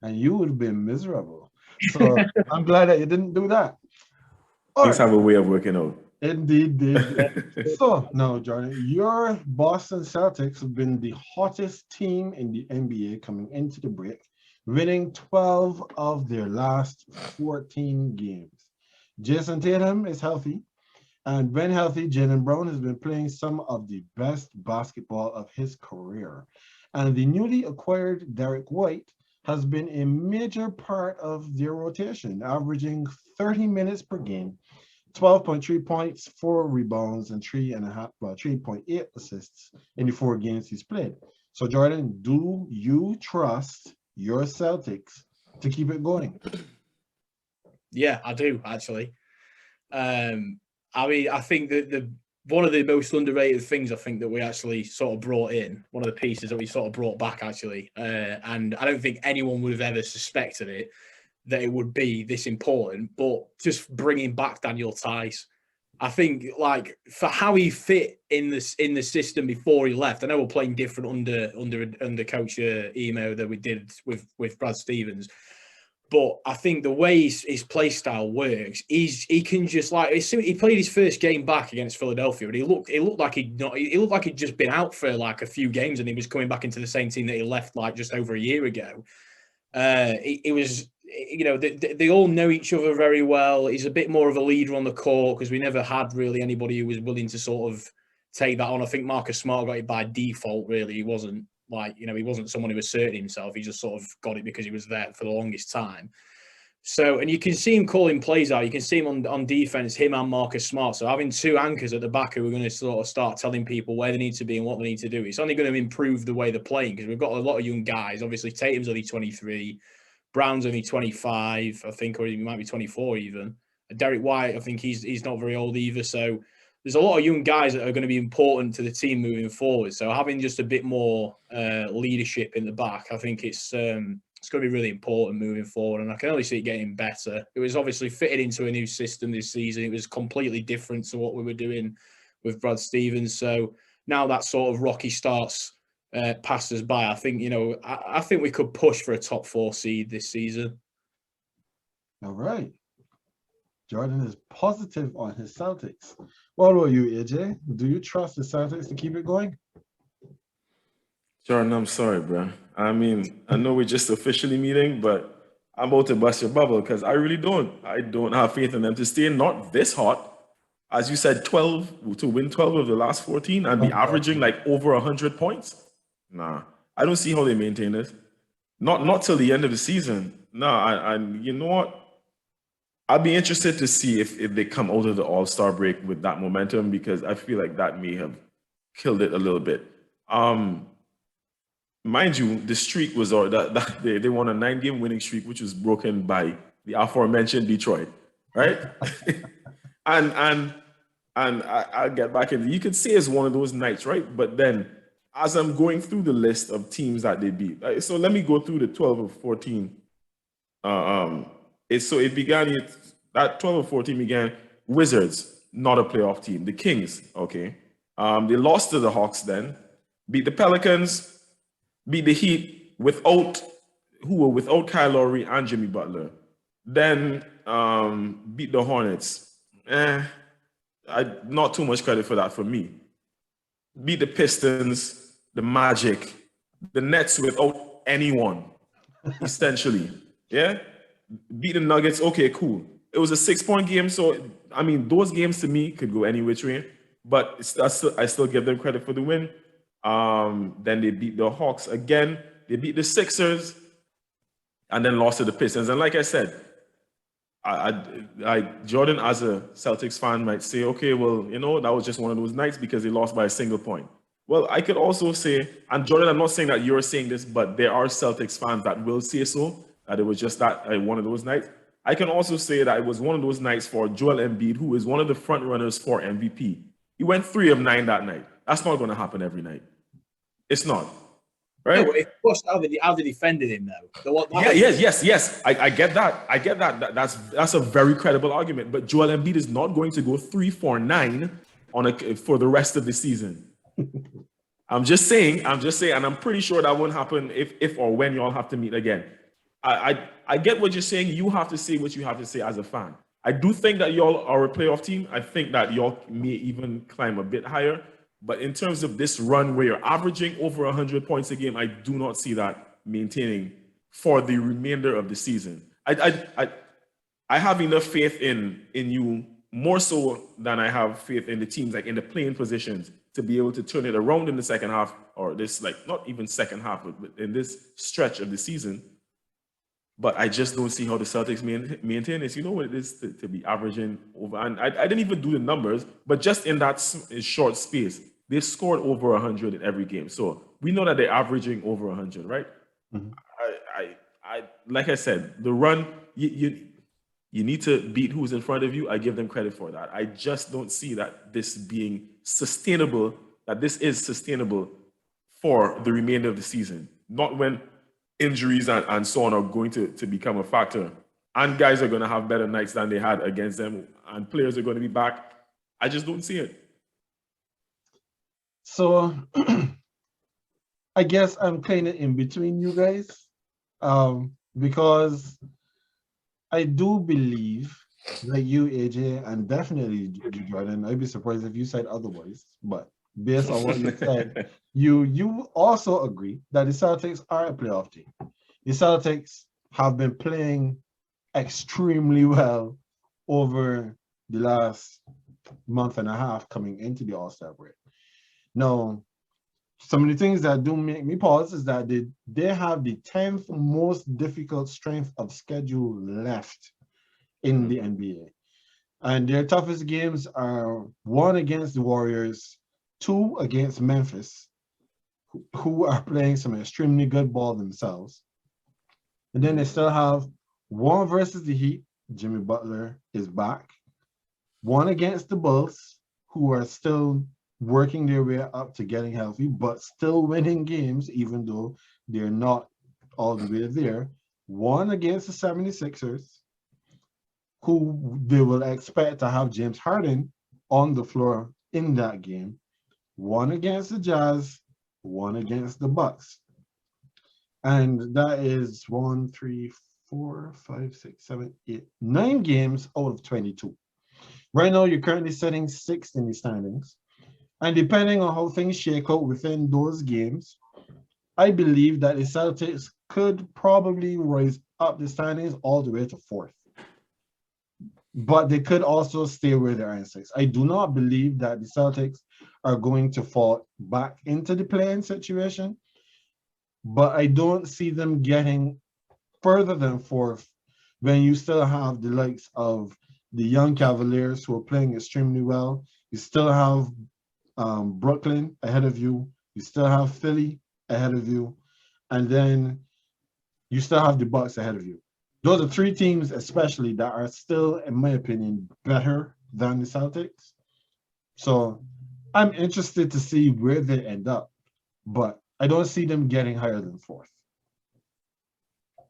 and you would have been miserable. So I'm glad that you didn't do that. All Things right. have a way of working out. Indeed. So now, Jordan, your Boston Celtics have been the hottest team in the NBA coming into the break, winning 12 of their last 14 games. Jason Tatum is healthy. And when healthy, Jaylen Brown has been playing some of the best basketball of his career. And the newly acquired Derek White has been a major part of their rotation, averaging 30 minutes per game, 12.3 points, 4 rebounds, and 3.8 assists in the 4 games he's played. So, Jordan, do you trust your Celtics to keep it going? Yeah, I do, actually. I mean, I think that one of the most underrated things I think that we actually sort of brought in, one of the pieces that we sort of brought back actually, and I don't think anyone would have ever suspected it, that it would be this important, but just bringing back Daniel Tice. I think, like, for how he fit in the system before he left. I know we're playing different under Coach Emo that we did with Brad Stevens. But I think the way his play style works, he can just, like, he played his first game back against Philadelphia, and he looked like he'd just been out for like a few games, and he was coming back into the same team that he left like just over a year ago. It was, they all know each other very well. He's a bit more of a leader on the court, because we never had really anybody who was willing to sort of take that on. I think Marcus Smart got it by default. Really, he wasn't. Like, he wasn't someone who asserted himself. He just sort of got it because he was there for the longest time. So, and you can see him calling plays out. You can see him on defense, him and Marcus Smart. So having two anchors at the back who are going to sort of start telling people where they need to be and what they need to do, it's only going to improve the way they're playing, because we've got a lot of young guys. Obviously, Tatum's only 23. Brown's only 25, I think, or he might be 24 even. Derek White, I think he's not very old either. So there's a lot of young guys that are going to be important to the team moving forward. So having just a bit more leadership in the back, I think it's It's going to be really important moving forward, and I can only see it getting better. It was obviously fitted into a new system this season. It was completely different to what we were doing with Brad Stevens. So now that sort of rocky starts passed us by, I think, I think we could push for a top 4 seed this season. All right. Jordan is positive on his Celtics. What about you, AJ? Do you trust the Celtics to keep it going? Jordan, I'm sorry, bro. I mean, I know we're just officially meeting, but I'm about to bust your bubble because I really don't. I don't have faith in them to stay not this hot. As you said, 12 to win 12 of the last 14 and be averaging like over 100 points. Nah, I don't see how they maintain this. Not till the end of the season. Nah, and you know what? I'd be interested to see if they come out of the All-Star break with that momentum because I feel like that may have killed it a little bit. Mind you, the streak was that they won a 9-game winning streak, which was broken by the aforementioned Detroit, right? and I'll get back in. You could say it's one of those nights, right? But then, as I'm going through the list of teams that they beat, so let me go through the 12 of 14. It began that 12 of 14 began Wizards, not a playoff team. The Kings, okay. They lost to the Hawks then, beat the Pelicans, beat the Heat without Kyle Lowry and Jimmy Butler. Then beat the Hornets. Not too much credit for that for me. Beat the Pistons, the Magic, the Nets without anyone, essentially. Yeah? Beat the Nuggets. Okay, cool. It was a 6-point game, so I mean, those games to me could go any which way, but I still give them credit for the win. Then they beat the Hawks again. They beat the Sixers, and then lost to the Pistons. And like I said, Jordan, as a Celtics fan, might say, okay, well, that was just one of those nights because they lost by a single point. Well, I could also say, and Jordan, I'm not saying that you're saying this, but there are Celtics fans that will say so, that it was just one of those nights. I can also say that it was one of those nights for Joel Embiid, who is one of the front runners for MVP. He went 3 of 9 that night. That's not going to happen every night. It's not. Right? No, it was how they defended him, though. Yes. I get that. I get that. That's a very credible argument. But Joel Embiid is not going to go 3 for 9 for the rest of the season. I'm just saying, and I'm pretty sure that won't happen if or when y'all have to meet again. I get what you're saying. You have to say what you have to say as a fan. I do think that y'all are a playoff team. I think that y'all may even climb a bit higher. But in terms of this run where you're averaging over 100 points a game, I do not see that maintaining for the remainder of the season. I have enough faith in you, more so than I have faith in the teams, like in the playing positions, to be able to turn it around in the second half, or this, like, not even second half, but in this stretch of the season. But I just don't see how the Celtics maintain this. You know what it is to be averaging over, and I didn't even do the numbers, but just in that short space, they scored over 100 in every game. So we know that they're averaging over 100, right? Mm-hmm. I like I said, the run, you need to beat who's in front of you. I give them credit for that. I just don't see that this being sustainable, that this is sustainable for the remainder of the season. Not when injuries and so on are going to become a factor. And guys are going to have better nights than they had against them. And players are going to be back. I just don't see it. So I guess I'm kind of in between you guys, because I do believe, like you, AJ, and definitely Jordan, I'd be surprised if you said otherwise, but based on what you said, you also agree that the Celtics are a playoff team. The Celtics have been playing extremely well over the last month and a half coming into the All-Star break. Now, some of the things that do make me pause is that they have the 10th most difficult strength of schedule left in the NBA. And their toughest games are 1 against the Warriors, 2 against Memphis, who are playing some extremely good ball themselves. And then they still have 1 versus the Heat. Jimmy Butler is back. 1 against the Bulls, who are still working their way up to getting healthy, but still winning games, even though they're not all the way there. One against the 76ers, who they will expect to have James Harden on the floor in that game. One against the Jazz, one against the Bucks. And that is 1, 3, 4, 5, 6, 7, 8, 9 games out of 22. Right now, you're currently sitting sixth in the standings. And depending on how things shake out within those games, I believe that the Celtics could probably rise up the standings all the way to fourth. But they could also stay where they're in sixth. I do not believe that the Celtics are going to fall back into the play-in situation, but I don't see them getting further than fourth when you still have the likes of the young Cavaliers who are playing extremely well. You still have Brooklyn ahead of you. You still have Philly ahead of you. And then you still have the Bucks ahead of you. Those are three teams especially that are still, in my opinion, better than the Celtics. So I'm interested to see where they end up, but I don't see them getting higher than fourth.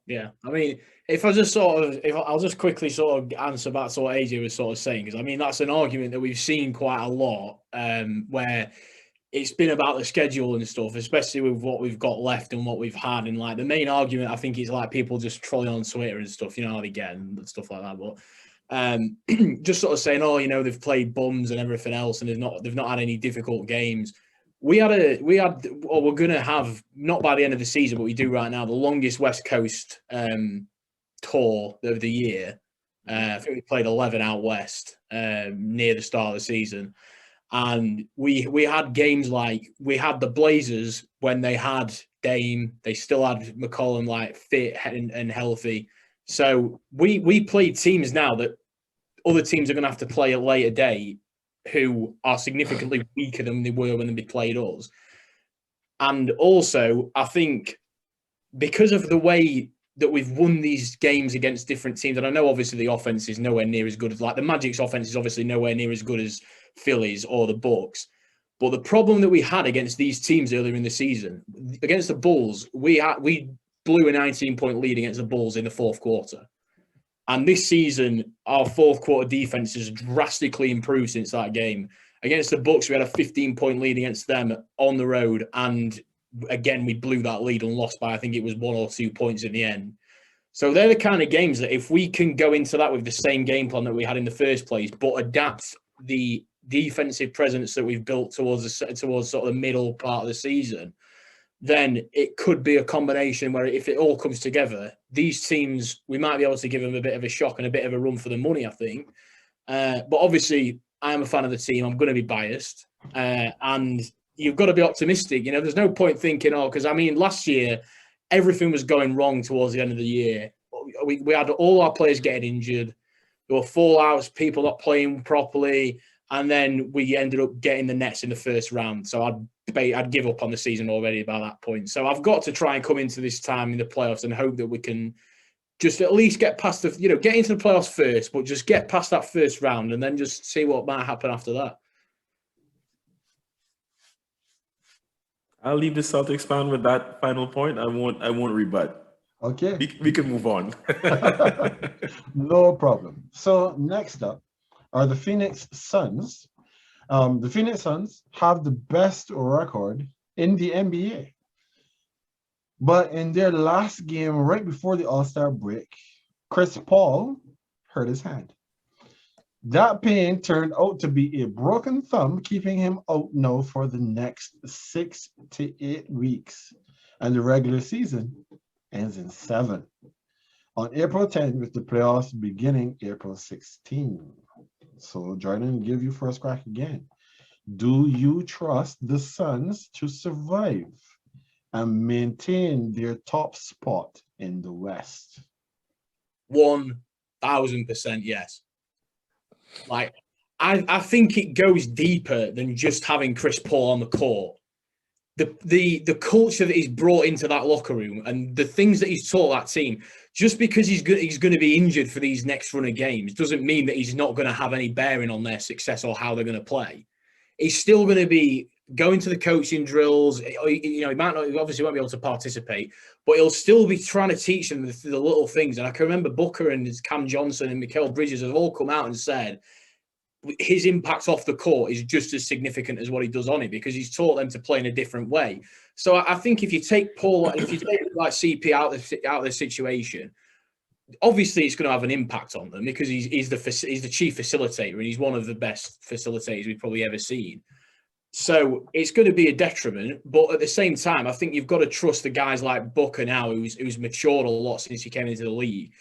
Yeah, I mean, if I'll just quickly sort of answer back to what AJ was sort of saying, because I mean, that's an argument that we've seen quite a lot, where it's been about the schedule and stuff, especially with what we've got left and what we've had. And like the main argument, I think, is like people just trolling on Twitter and stuff, you know how they get and stuff like that. But just sort of saying, oh, you know, they've played bums and everything else, and they've not had any difficult we're going to have, not by the end of the season, but we do right now, the longest West Coast tour of the year. I think we played 11 out west near the start of the season. And we had games like, we had the Blazers when they had Dame, they still had McCollum like fit and healthy. So we played teams now that other teams are going to have to play at a later date who are significantly weaker than they were when they played us. And also, I think because of the way that we've won these games against different teams, and I know obviously the offense is nowhere near as good as, like the Magic's offense is obviously nowhere near as good as Phillies or the Bucks. But the problem that we had against these teams earlier in the season, against the Bulls, we blew a 19-point lead against the Bulls in the fourth quarter. And this season, our fourth quarter defense has drastically improved since that game. Against the Bucks, we had a 15-point lead against them on the road. And again, we blew that lead and lost by, I think it was 1 or 2 points in the end. So they're the kind of games that if we can go into that with the same game plan that we had in the first place, but adapt the defensive presence that we've built towards sort of the middle part of the season, then it could be a combination where if it all comes together, these teams, we might be able to give them a bit of a shock and a bit of a run for the money, I think. But obviously, I'm a fan of the team. I'm going to be biased. And you've got to be optimistic. You know, there's no point thinking, because I mean, last year, everything was going wrong towards the end of the year. We had all our players getting injured. There were fallouts, people not playing properly. And then we ended up getting the Nets in the first round. So I'd give up on the season already by that point. So I've got to try and come into this time in the playoffs and hope that we can just at least get past get into the playoffs first, but just get past that first round and then just see what might happen after that. I'll leave the Celtics fan with that final point. I won't rebut. Okay. We can move on. No problem. So next up are the Phoenix Suns. The Phoenix Suns have the best record in the NBA. But in their last game, right before the All-Star break, Chris Paul hurt his hand. That pain turned out to be a broken thumb, keeping him out now for the next 6 to 8 weeks. And the regular season ends in 7. On April 10th, with the playoffs beginning April 16. So, Jordan, give you first crack again. Do you trust the Suns to survive and maintain their top spot in the West? 1,000% yes. Like, I think it goes deeper than just having Chris Paul on the court. The culture that he's brought into that locker room and the things that he's taught that team, just because he's going to be injured for these next run of games doesn't mean that he's not going to have any bearing on their success or how they're going to play. He's still going to be going to the coaching drills. He might not, obviously won't be able to participate, but he'll still be trying to teach them the little things. And I can remember Booker and Cam Johnson and Mikal Bridges have all come out and said his impact off the court is just as significant as what he does on it, because he's taught them to play in a different way. So I think if you take Paul, if you take like CP out of the situation, obviously it's going to have an impact on them, because he's the chief facilitator, and he's one of the best facilitators we've probably ever seen. So it's going to be a detriment, but at the same time, I think you've got to trust the guys like Booker now, who's matured a lot since he came into the league.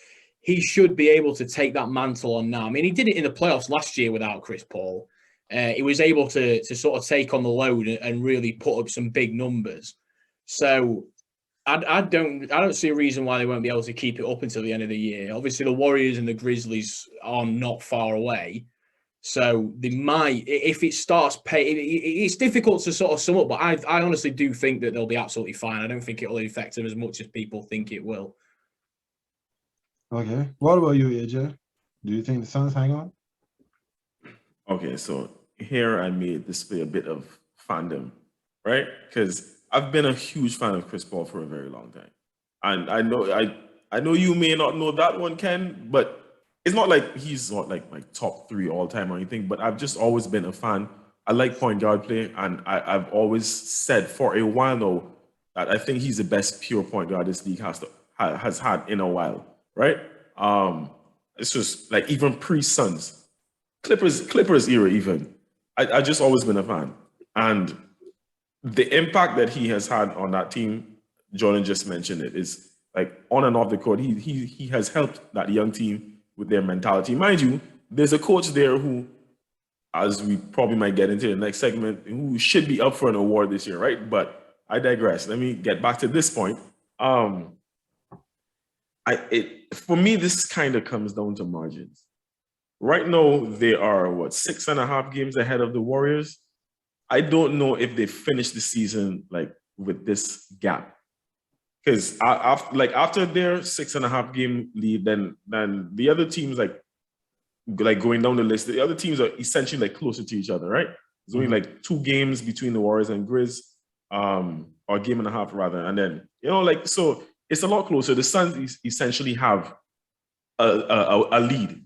He should be able to take that mantle on now. I mean, he did it in the playoffs last year without Chris Paul. He was able to sort of take on the load and really put up some big numbers. So I don't see a reason why they won't be able to keep it up until the end of the year. Obviously, the Warriors and the Grizzlies are not far away. So they might, if it starts paying, it's difficult to sort of sum up, but I honestly do think that they'll be absolutely fine. I don't think it will affect them as much as people think it will. Okay. What about you, AJ? Do you think the Suns hang on? Okay, so here I may display a bit of fandom, right? Because I've been a huge fan of Chris Paul for a very long time. And I know you may not know that one, Ken, but it's not like he's not like my top 3 all time or anything, but I've just always been a fan. I like point guard play, and I've always said for a while now that I think he's the best pure point guard this league has had in a while, right? It's just like even pre-Suns, Clippers era even. I just always been a fan. And the impact that he has had on that team, Jordan just mentioned it, is like on and off the court. He has helped that young team with their mentality. Mind you, there's a coach there who, as we probably might get into the next segment, who should be up for an award this year, right? But I digress. Let me get back to this point. For me, this kind of comes down to margins. Right now, they are, 6.5 games ahead of the Warriors. I don't know if they finish the season like with this gap. Because after their 6.5 game lead, then the other teams like going down the list, the other teams are essentially like closer to each other, right? There's only like 2 games between the Warriors and Grizz, or a game and a half rather, and then so it's a lot closer. The Suns essentially have a lead.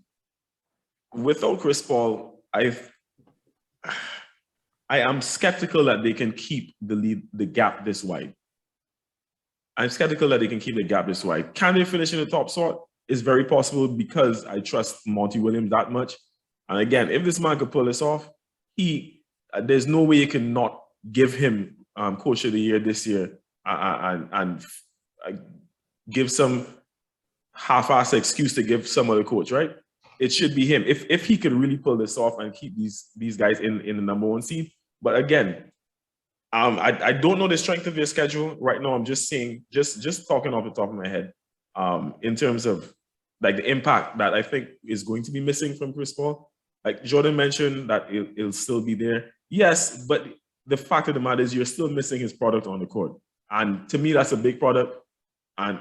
Without Chris Paul, I am skeptical that they can keep the gap this wide. I'm skeptical that they can keep the gap this wide. Can they finish in the top spot? It's very possible, because I trust Monty Williams that much. And again, if this man could pull this off, there's no way you can not give him Coach of the Year this year and give some half-ass excuse to give some other coach, right? It should be him if he could really pull this off and keep these guys in the number 1 seed. But again, I don't know the strength of their schedule right now. I'm just saying, just talking off the top of my head, in terms of like the impact that I think is going to be missing from Chris Paul. Like Jordan mentioned that it'll still be there. Yes, but the fact of the matter is you're still missing his product on the court. And to me, that's a big product. And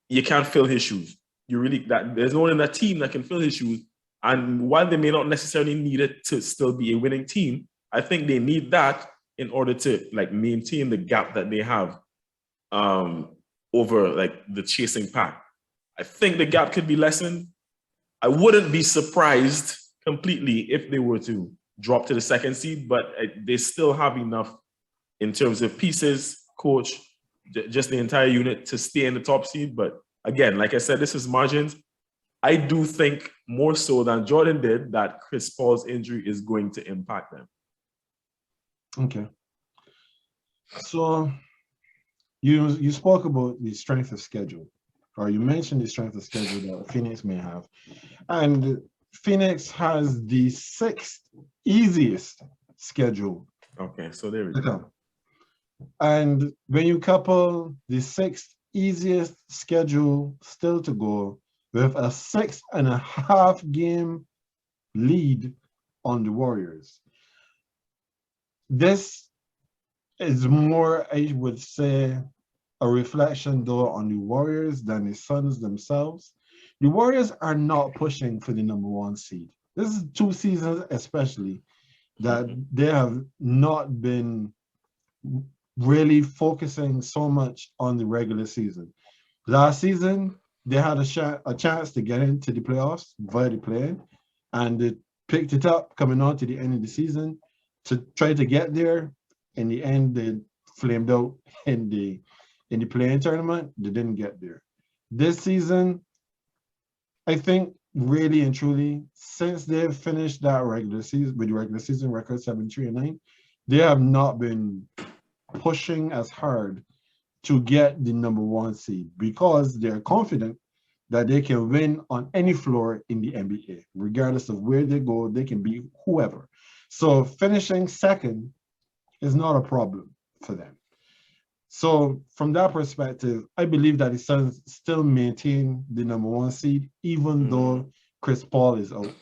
you can't fill his shoes. There's no one in that team that can fill his shoes. And while they may not necessarily need it to still be a winning team, I think they need that in order to like maintain the gap that they have over like the chasing pack. I think the gap could be lessened. I wouldn't be surprised completely if they were to drop to the 2nd seed, but they still have enough in terms of pieces, coach, just the entire unit to stay in the top seed. But again, like I said, this is margins. I do think more so than Jordan did that Chris Paul's injury is going to impact them. Okay. So you spoke about the strength of schedule, or you mentioned the strength of schedule that Phoenix may have. And Phoenix has the 6th easiest schedule. Okay, so there we go. And when you couple the 6th easiest schedule still to go with a 6.5 game lead on the Warriors, this is more, I would say, a reflection though on the Warriors than the Suns themselves. The Warriors are not pushing for the number 1 seed. This is 2 seasons especially. that they have not been really focusing so much on the regular season. Last season, they had a chance to get into the playoffs via the play-in, and they picked it up coming on to the end of the season to try to get there. In the end, they flamed out in the play-in tournament. They didn't get there. This season, I think really and truly, since they've finished that regular season with the regular season record 7-3-9, they have not been pushing as hard to get the number one seed because they're confident that they can win on any floor in the NBA. Regardless of where they go, they can beat whoever. So finishing second is not a problem for them. So from that perspective, I believe that the Suns still maintain the number one seed, even though Chris Paul is out.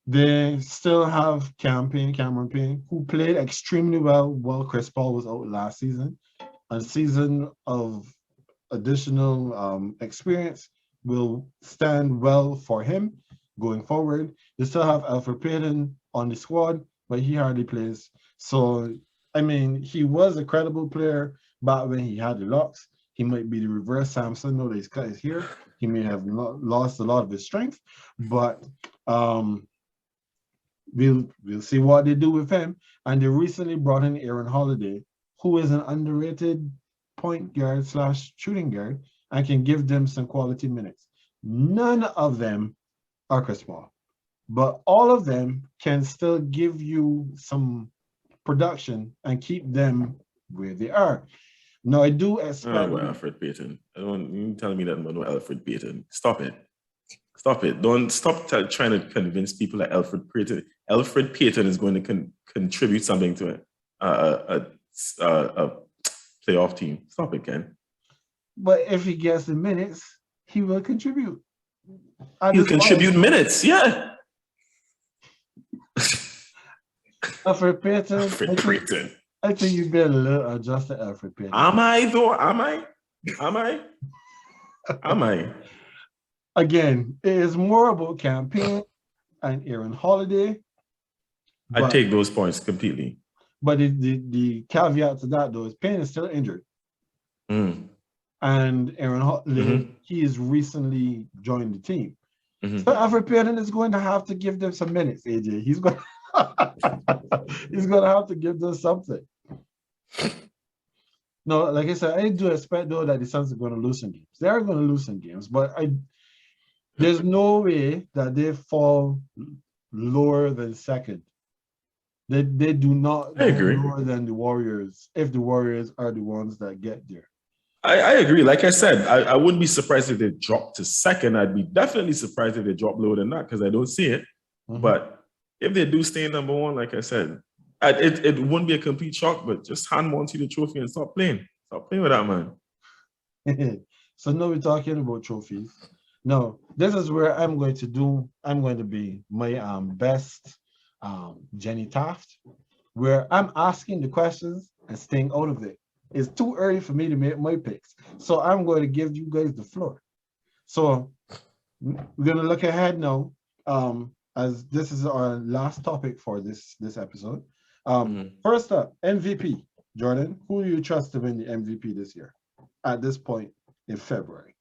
They still have Cameron Payne, who played extremely well while Chris Paul was out last season. A season of additional experience will stand well for him going forward. They still have Alfred Payton on the squad, but he hardly plays. So, I mean, he was a credible player back when he had the locks. He might be the reverse Samson, now that he's cut his hair. He may have lost a lot of his strength, but we'll see what they do with him. And they recently brought in Aaron Holiday, who is an underrated point guard / shooting guard and can give them some quality minutes. None of them are Chris Paul, but all of them can still give you some production and keep them where they are. Now, I do expect... Alfred Payton. I don't you telling me that about no Alfred Payton. Stop it. Stop it. Don't stop trying to convince people that Alfred Payton is going to contribute something to a playoff team. Stop it, Ken. But if he gets the minutes, he will contribute. He'll contribute minutes, yeah. Alfred Payton. I think you've been a little adjusted, Alfred Payton. Am I though? Am I? Again, it is more about campaign and Aaron Holiday. I take those points completely. But the caveat to that, though, is Payne is still injured. And Aaron Holiday, he has recently joined the team. So Alfred Payton is going to have to give them some minutes, AJ. He's going to have to give them something. No, like I said, I do expect, though, that the Suns are going to lose some games. They are going to lose some games, but there's no way that they fall lower than second. They do not go lower than the Warriors if the Warriors are the ones that get there. I agree. Like I said, I wouldn't be surprised if they dropped to second. I'd be definitely surprised if they drop lower than that because I don't see it. But if they do stay number one, like I said, it wouldn't be a complete shock, but just hand Monty the trophy and stop playing. Stop playing with that, man. So now we're talking about trophies. No, this is where I'm going to be my best Jenny Taft, where I'm asking the questions and staying out of it. It's too early for me to make my picks. So I'm going to give you guys the floor. So we're going to look ahead now, as this is our last topic for this episode. First up, MVP. Jordan, who do you trust to win the MVP this year at this point in February?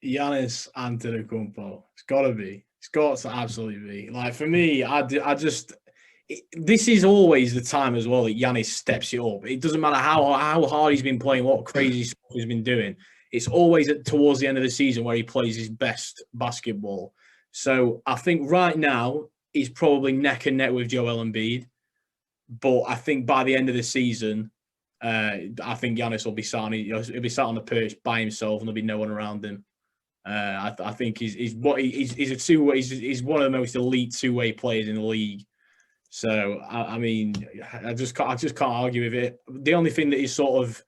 Giannis Antetokounmpo. It's got to be. It's got to absolutely be. Like, for me, this is always the time as well that Giannis steps it up. It doesn't matter how hard he's been playing, what crazy stuff he's been doing. It's always towards the end of the season where he plays his best basketball. So I think right now he's probably neck and neck with Joel Embiid. But I think by the end of the season, I think Giannis will be sat on the perch by himself and there'll be no one around him. I think he's one of the most elite two-way players in the league. So I mean, I just can't argue with it. The only thing that is sort of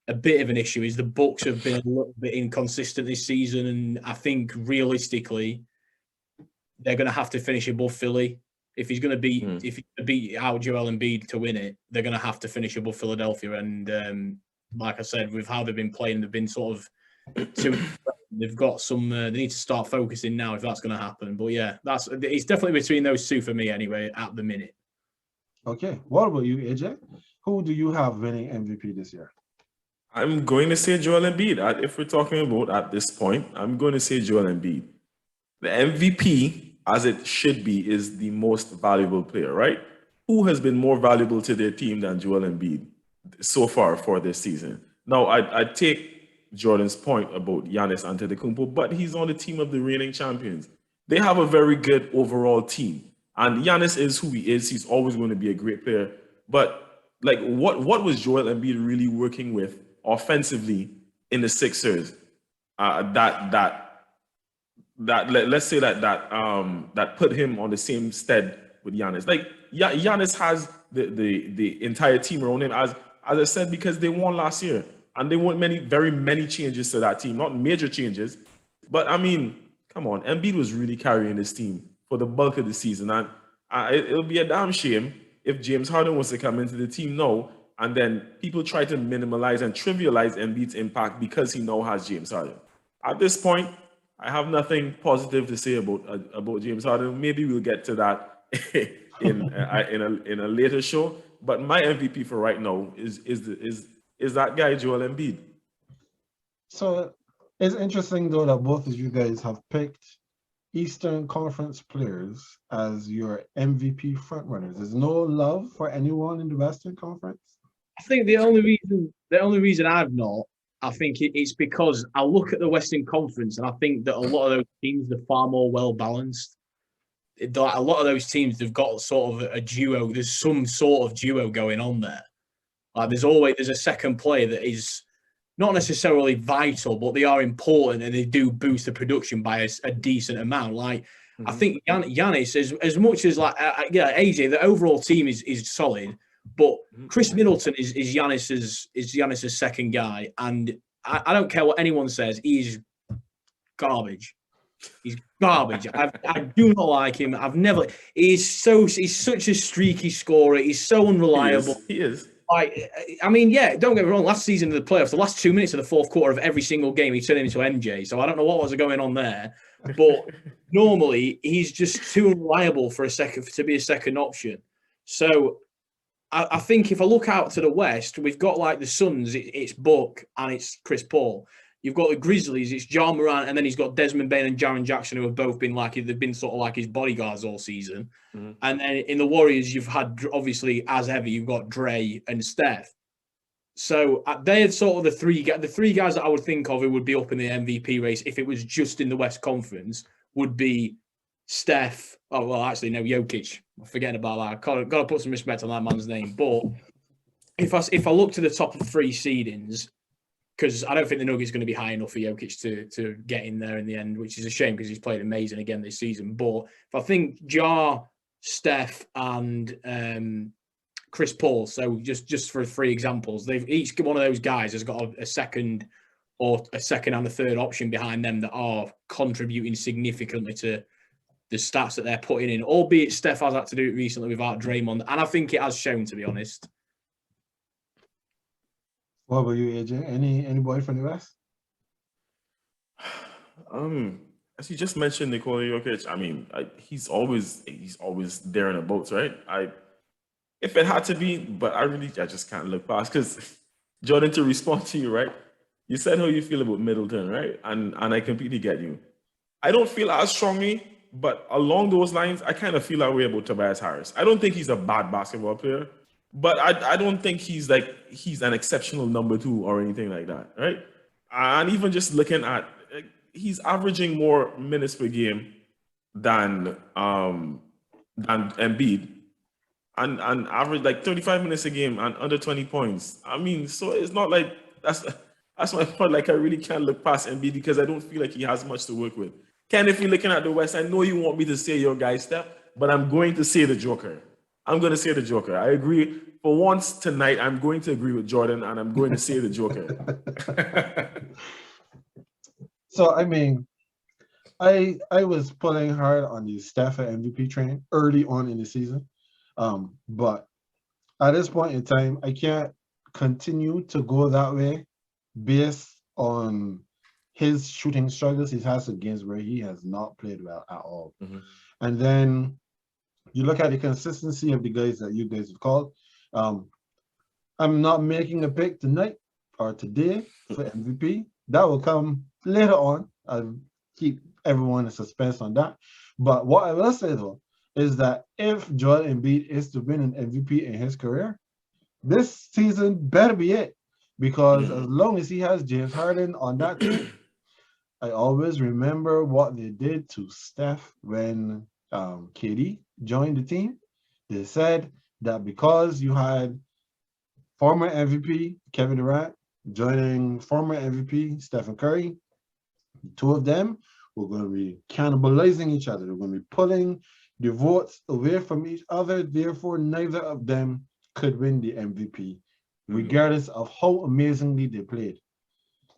a bit of an issue is the Bucks have been a little bit inconsistent this season, and I think realistically they're going to have to finish above Philly if he's going to beat out Joel Embiid to win it. They're going to have to finish above Philadelphia, and like I said, with how they've been playing, they've been sort of They've got some. They need to start focusing now if that's going to happen. But yeah, it's definitely between those two for me anyway at the minute. Okay, what about you, AJ? Who do you have winning MVP this year? I'm going to say Joel Embiid. If we're talking about at this point, I'm going to say Joel Embiid. The MVP, as it should be, is the most valuable player, right? Who has been more valuable to their team than Joel Embiid so far for this season? Now, I take Jordan's point about Giannis Antetokounmpo, but he's on the team of the reigning champions. They have a very good overall team. And Giannis is who he is. He's always going to be a great player. But like, what was Joel Embiid really working with offensively in the Sixers? Let's say that put him on the same stead with Giannis. Like Giannis has the entire team around him, as I said, because they won last year and they want very many changes to that team, not major changes, but I mean, come on, Embiid was really carrying this team for the bulk of the season, and it'll be a damn shame if James Harden was to come into the team now and then people try to minimalize and trivialize Embiid's impact because he now has James Harden. At this point, I have nothing positive to say about James Harden. Maybe we'll get to that in a later show. But my MVP for right now is that guy Joel Embiid. So it's interesting though that both of you guys have picked Eastern Conference players as your MVP frontrunners. There's no love for anyone in the Western Conference. I think the only reason I've not, I think it's because I look at the Western Conference and I think that a lot of those teams are far more well balanced. A lot of those teams, they've got sort of a duo. There's some sort of duo going on there. Like there's a second player that is not necessarily vital, but they are important and they do boost the production by a decent amount. Like I think Giannis, as much as like AJ, the overall team is solid. But Chris Middleton is Giannis's second guy, and I don't care what anyone says. He's garbage. He's garbage. I do not like him. He's such a streaky scorer. He's so unreliable. He is. Like, I mean, yeah, don't get me wrong. Last season of the playoffs, the last 2 minutes of the fourth quarter of every single game, he turned into MJ. So I don't know what was going on there. But normally, he's just too unreliable to be a second option. So I think if I look out to the West, we've got like the Suns, it's Buck and it's Chris Paul. You've got the Grizzlies, it's John Morant, and then he's got Desmond Bain and Jaren Jackson, who have both been they've been sort of like his bodyguards all season. Mm-hmm. And then in the Warriors, you've had, obviously, as ever, you've got Dre and Steph. So they're sort of the three guys that I would think of who would be up in the MVP race if it was just in the West Conference would be Steph. Oh, well, actually, no, Jokic. I'm forgetting about that. Got to put some respect on that man's name. But if I look to the top of three seedings, because I don't think the Nuggets are going to be high enough for Jokic to get in there in the end, which is a shame because he's played amazing again this season. But if I think Ja, Steph, and Chris Paul, so just for three examples, they've each one of those guys has got a second and a third option behind them that are contributing significantly to the stats that they're putting in, albeit Steph has had to do it recently without Draymond, and I think it has shown, to be honest. What about you, AJ? Any boy from the West? As you just mentioned, Nikola Jokic. I mean, he's always there in the boats, right? If it had to be, but I just can't look past, because Jordan, to respond to you, right? You said how you feel about Middleton, right? And I completely get you. I don't feel as strongly, but along those lines, I kind of feel that way about Tobias Harris. I don't think he's a bad basketball player, but I don't think he's an exceptional number two or anything like that, right? And even just looking at, he's averaging more minutes per game than Embiid, and average like 35 minutes a game and under 20 points. I mean, so it's not like that's why I felt like I really can't look past Embiid, because I don't feel like he has much to work with. Ken, if you're looking at the West, I know you want me to say your guy Steph, but I'm going to say the Joker. I'm going to say the Joker. I agree. For once tonight, I'm going to agree with Jordan, and I'm going to say the Joker. So, I mean, I was pulling hard on the Steph MVP train early on in the season. But at this point in time, I can't continue to go that way based on his shooting struggles. He's had some games where he has not played well at all. Mm-hmm. And then you look at the consistency of the guys that you guys have called. I'm not making a pick tonight or today for MVP. That will come later on. I'll keep everyone in suspense on that. But what I will say though is that if Joel Embiid is to win an MVP in his career, this season better be it. Because as long as he has James Harden on that team, I always remember what they did to Steph when KD joined the team. They said that because you had former MVP Kevin Durant joining former MVP Stephen Curry, the two of them were going to be cannibalizing each other. They're going to be pulling the votes away from each other. Therefore, neither of them could win the MVP, regardless of how amazingly they played.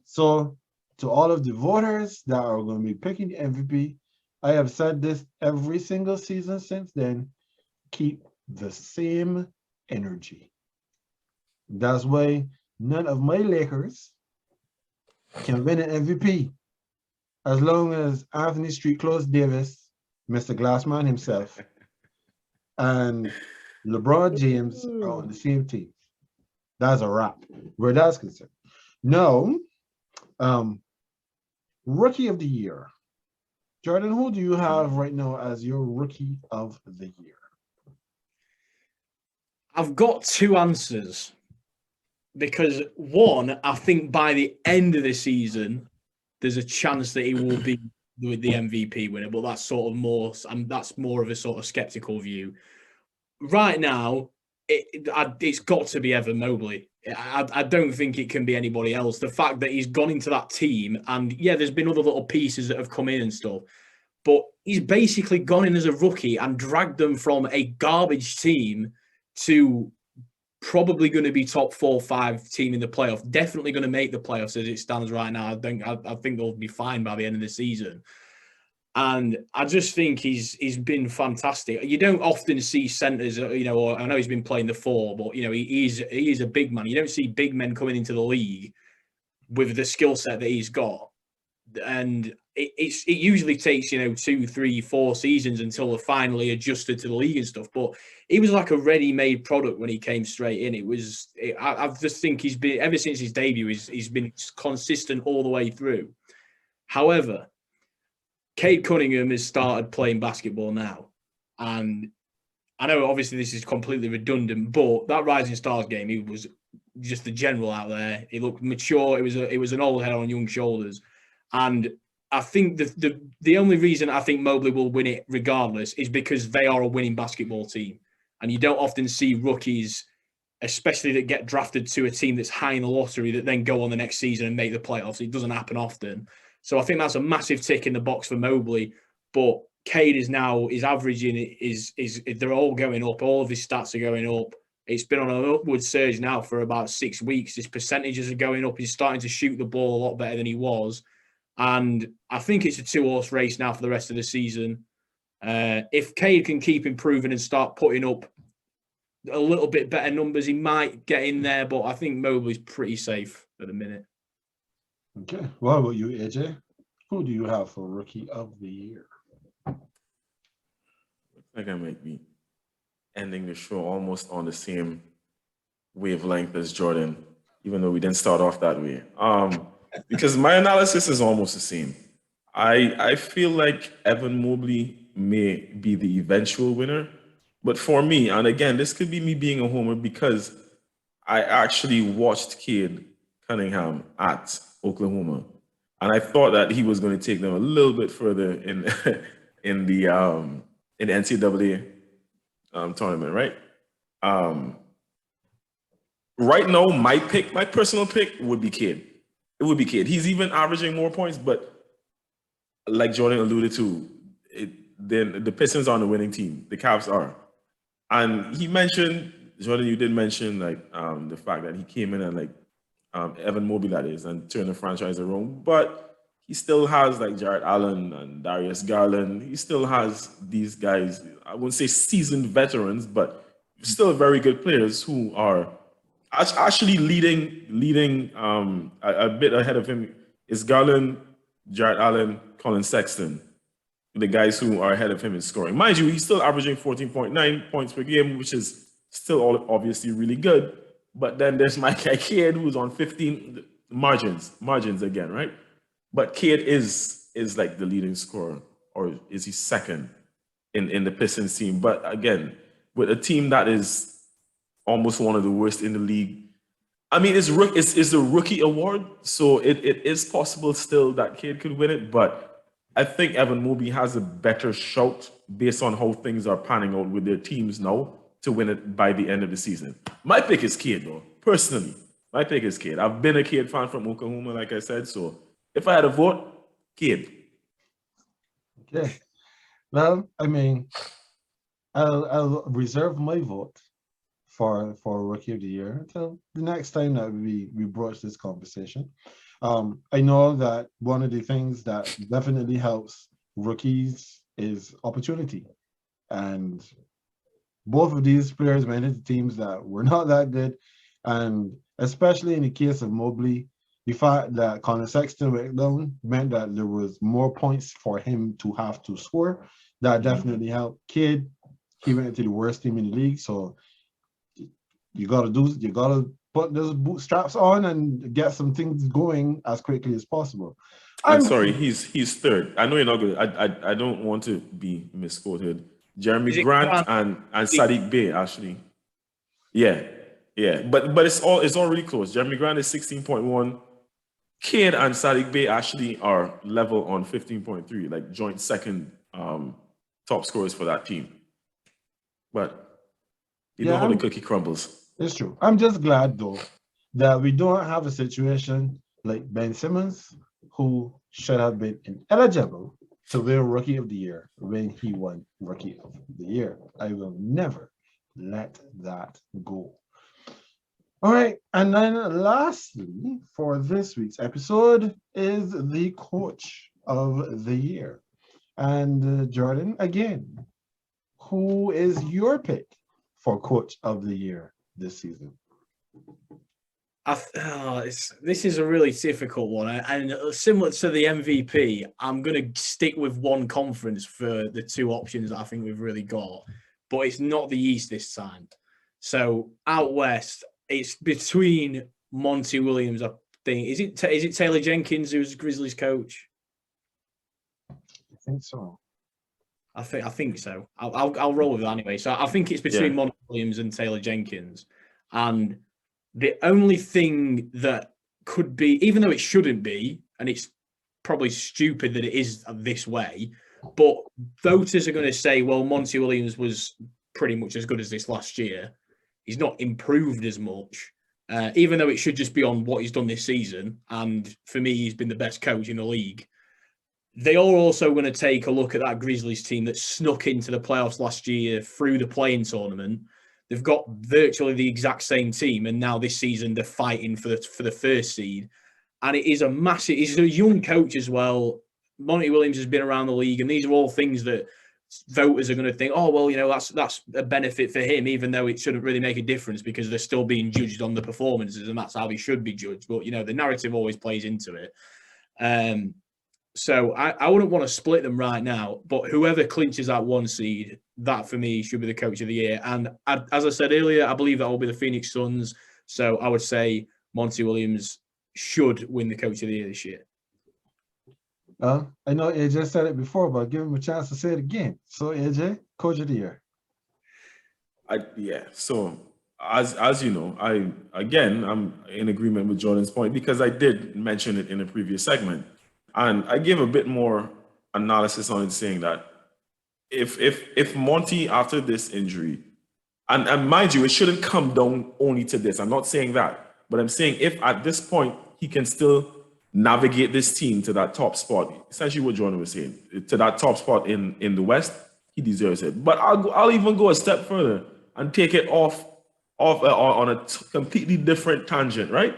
So, to all of the voters that are going to be picking the MVP, I have said this every single season since then, keep the same energy. That's why none of my Lakers can win an MVP as long as Anthony Streetclothes Davis, Mr. Glassman himself, and LeBron James are on the same team. That's a wrap where that's concerned. Now, Rookie of the Year. Jordan, who do you have right now as your Rookie of the Year? I've got two answers. Because one, I think by the end of the season, there's a chance that he will be the MVP winner, but that's sort of more, that's more of a sort of skeptical view. Right now, it's got to be Evan Mobley. I don't think it can be anybody else. The fact that he's gone into that team, and yeah, there's been other little pieces that have come in and stuff, but he's basically gone in as a rookie and dragged them from a garbage team to probably going to be top 4 or 5 team in the playoff. Definitely going to make the playoffs as it stands right now. I think they'll be fine by the end of the season. And I just think he's been fantastic. You don't often see centers, or I know he's been playing the 4, but he is a big man. You don't see big men coming into the league with the skill set that he's got. And it usually takes 2, 3, 4 seasons until they're finally adjusted to the league and stuff. But he was like a ready-made product when he came straight in. I just think he's been, ever since his debut, he's been consistent all the way through. However, Cade Cunningham has started playing basketball now, and I know obviously this is completely redundant, but that Rising Stars game, he was just the general out there. He looked mature. It was an old head on young shoulders. And I think the only reason I think Mobley will win it regardless is because they are a winning basketball team. And you don't often see rookies, especially that get drafted to a team that's high in the lottery, that then go on the next season and make the playoffs. It doesn't happen often. So I think that's a massive tick in the box for Mobley. But Cade is averaging, they're all going up. All of his stats are going up. It's been on an upward surge now for about 6 weeks. His percentages are going up. He's starting to shoot the ball a lot better than he was. And I think it's a 2-horse race now for the rest of the season. If Cade can keep improving and start putting up a little bit better numbers, he might get in there, but I think Mobley's pretty safe at the minute. Okay. What about you, AJ? Who do you have for Rookie of the Year? Looks like I might be ending the show almost on the same wavelength as Jordan, even though we didn't start off that way. Because my analysis is almost the same. I feel like Evan Mobley may be the eventual winner, but for me, and again, this could be me being a homer because I actually watched Cade Cunningham at Oklahoma, and I thought that he was going to take them a little bit further in the NCAA tournament, right? Right now, my personal pick would be Cade. It would be Cade. He's even averaging more points, but like Jordan alluded to, then the Pistons are on the winning team. The Cavs are. And he mentioned, Jordan, you did mention the fact that he came in and Evan Mobley, that is, and turned the franchise around. But he still has Jarrett Allen and Darius Garland. He still has these guys, I wouldn't say seasoned veterans, but still very good players who are actually leading a bit ahead of him It's Garland, Jarrett Allen, Colin Sexton, the guys who are ahead of him in scoring. Mind you, he's still averaging 14.9 points per game, which is still obviously really good. But then there's Mike Cade, who's on 15 margins again, right? But Cade is like the leading scorer, or is he second in the Pistons team? But again, with a team that is almost one of the worst in the league, I mean, it's a rookie award, so it is possible still that Cade could win it. But I think Evan Mobley has a better shot based on how things are panning out with their teams now to win it by the end of the season. My pick is Cade, though. Personally, my pick is Cade. I've been a Cade fan from Oklahoma, like I said. So if I had a vote, Cade. Okay. Well, I mean, I'll reserve my vote for Rookie of the Year until the next time that we broach this conversation. I know that one of the things that definitely helps rookies is opportunity. And both of these players went into teams that were not that good. And especially in the case of Mobley, the fact that Colin Sexton went down meant that there was more points for him to have to score. That definitely helped. Cade, he went into the worst team in the league, so you gotta put those bootstraps on and get some things going as quickly as possible. I'm sorry, he's third. I know you're not good. I don't want to be misquoted. Jeremy Grant and Sadiq Bey, actually. Yeah. But it's all really close. Jeremy Grant is 16.1. Cade and Sadiq Bey actually are level on 15.3, like joint second top scorers for that team. But you know how the cookie crumbles. It's true. I'm just glad, though, that we don't have a situation like Ben Simmons, who should have been ineligible to win Rookie of the Year when he won Rookie of the Year. I will never let that go. All right, and then lastly, for this week's episode is the Coach of the Year. And Jordan, again, who is your pick for Coach of the Year this season? This is a really difficult one, and similar to the MVP, I'm going to stick with one conference for the two options that I think we've really got, but it's not the East this time. So out West, it's between Monty Williams. I think is it Taylor Jenkins who's Grizzlies coach? I think so. I think so. I'll roll with that anyway. So I think it's between Monty Williams and Taylor Jenkins, and the only thing that could be, even though it shouldn't be, and it's probably stupid that it is this way, but voters are going to say, well, Monty Williams was pretty much as good as this last year. He's not improved as much, even though it should just be on what he's done this season. And for me, he's been the best coach in the league. They are also going to take a look at that Grizzlies team that snuck into the playoffs last year through the play-in tournament. They've got virtually the exact same team, and now this season they're fighting for the first seed. And it is a massive. He's a young coach as well. Monty Williams has been around the league, and these are all things that voters are going to think, oh, well, you know, that's a benefit for him, even though it shouldn't really make a difference because they're still being judged on the performances, and that's how he should be judged. But, you know, the narrative always plays into it. So I wouldn't want to split them right now, but whoever clinches that one seed, that for me should be the coach of the year. And as I said earlier, I believe that will be the Phoenix Suns. So I would say Monty Williams should win the coach of the year this year. I know AJ said it before, but give him a chance to say it again. So AJ, coach of the year. So as you know, I'm in agreement with Jordan's point because I did mention it in a previous segment. And I gave a bit more analysis on it, saying that if Monty, after this injury, and mind you, it shouldn't come down only to this. I'm not saying that, but I'm saying if at this point he can still navigate this team to that top spot, essentially what Jordan was saying, to that top spot in the West, he deserves it. But I'll even go a step further and take it off on a completely different tangent, right?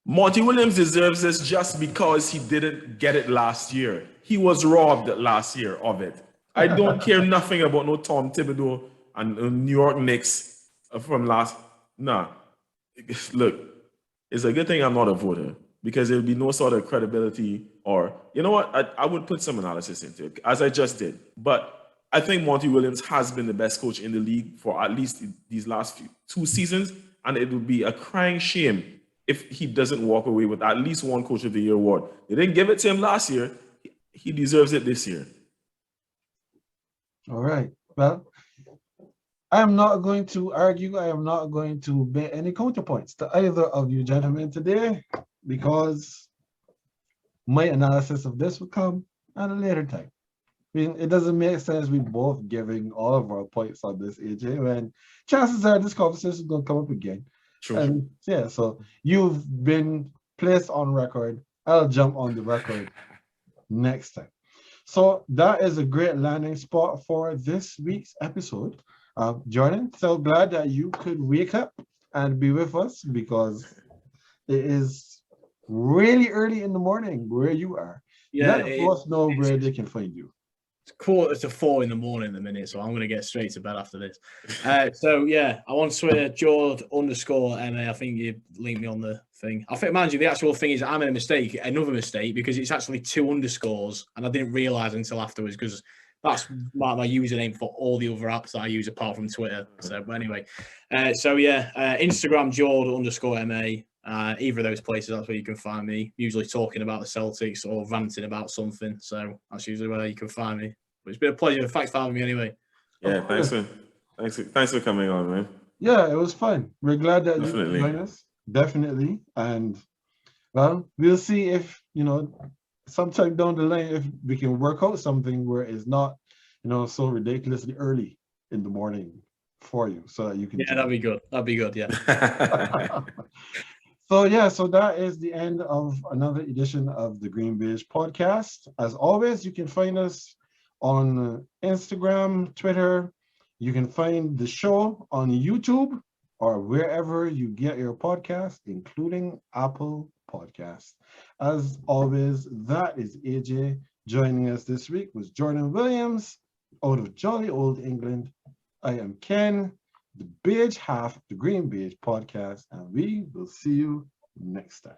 Monty Williams deserves this just because he didn't get it last year. He was robbed last year of it. I don't care nothing about no Tom Thibodeau and New York Knicks from last. Nah. Look, it's a good thing I'm not a voter because there would be no sort of credibility, or you know what, I would put some analysis into it, as I just did. But I think Monty Williams has been the best coach in the league for at least these last 2 seasons, and it would be a crying shame if he doesn't walk away with at least one Coach of the Year award. They didn't give it to him last year. He deserves it this year. All right. Well, I am not going to argue. I am not going to make any counterpoints to either of you gentlemen today, because my analysis of this will come at a later time. I mean, it doesn't make sense we both giving all of our points on this, AJ, when chances are this conversation is going to come up again. True. And yeah, so you've been placed on record. I'll jump on the record next time. So that is a great landing spot for this week's episode. Jordan, so glad that you could wake up and be with us, because it is really early in the morning where you are. Yeah, Let us know where they can find you. It's 3:45 in the morning at the minute, so I'm going to get straight to bed after this. So yeah, I want to swear Jord_MA. I think you linked me on the thing. I think, mind you, the actual thing is I made another mistake, because it's actually 2 underscores, and I didn't realize until afterwards, because that's my username for all the other apps that I use apart from Twitter. So, but anyway, Instagram Jord_MA. Either of those places, that's where you can find me. Usually talking about the Celtics or ranting about something. So that's usually where you can find me. But it's been a pleasure. Thanks for having me anyway. Yeah, thanks for coming on, man. Yeah, it was fun. We're glad that Definitely. you joined us. Definitely. And well, we'll see if, sometime down the line, if we can work out something where it's not, so ridiculously early in the morning for you, so that you can. Yeah, that'd be good. That'd be good. Yeah. So that is the end of another edition of the GreenBaje podcast. As always, you can find us on Instagram, Twitter. You can find the show on YouTube or wherever you get your podcast, including Apple Podcasts. As always, that is AJ. Joining us this week was Jordan Williams out of jolly old England. I am Ken, the Baje half of the GreenBaje podcast, and we will see you next time.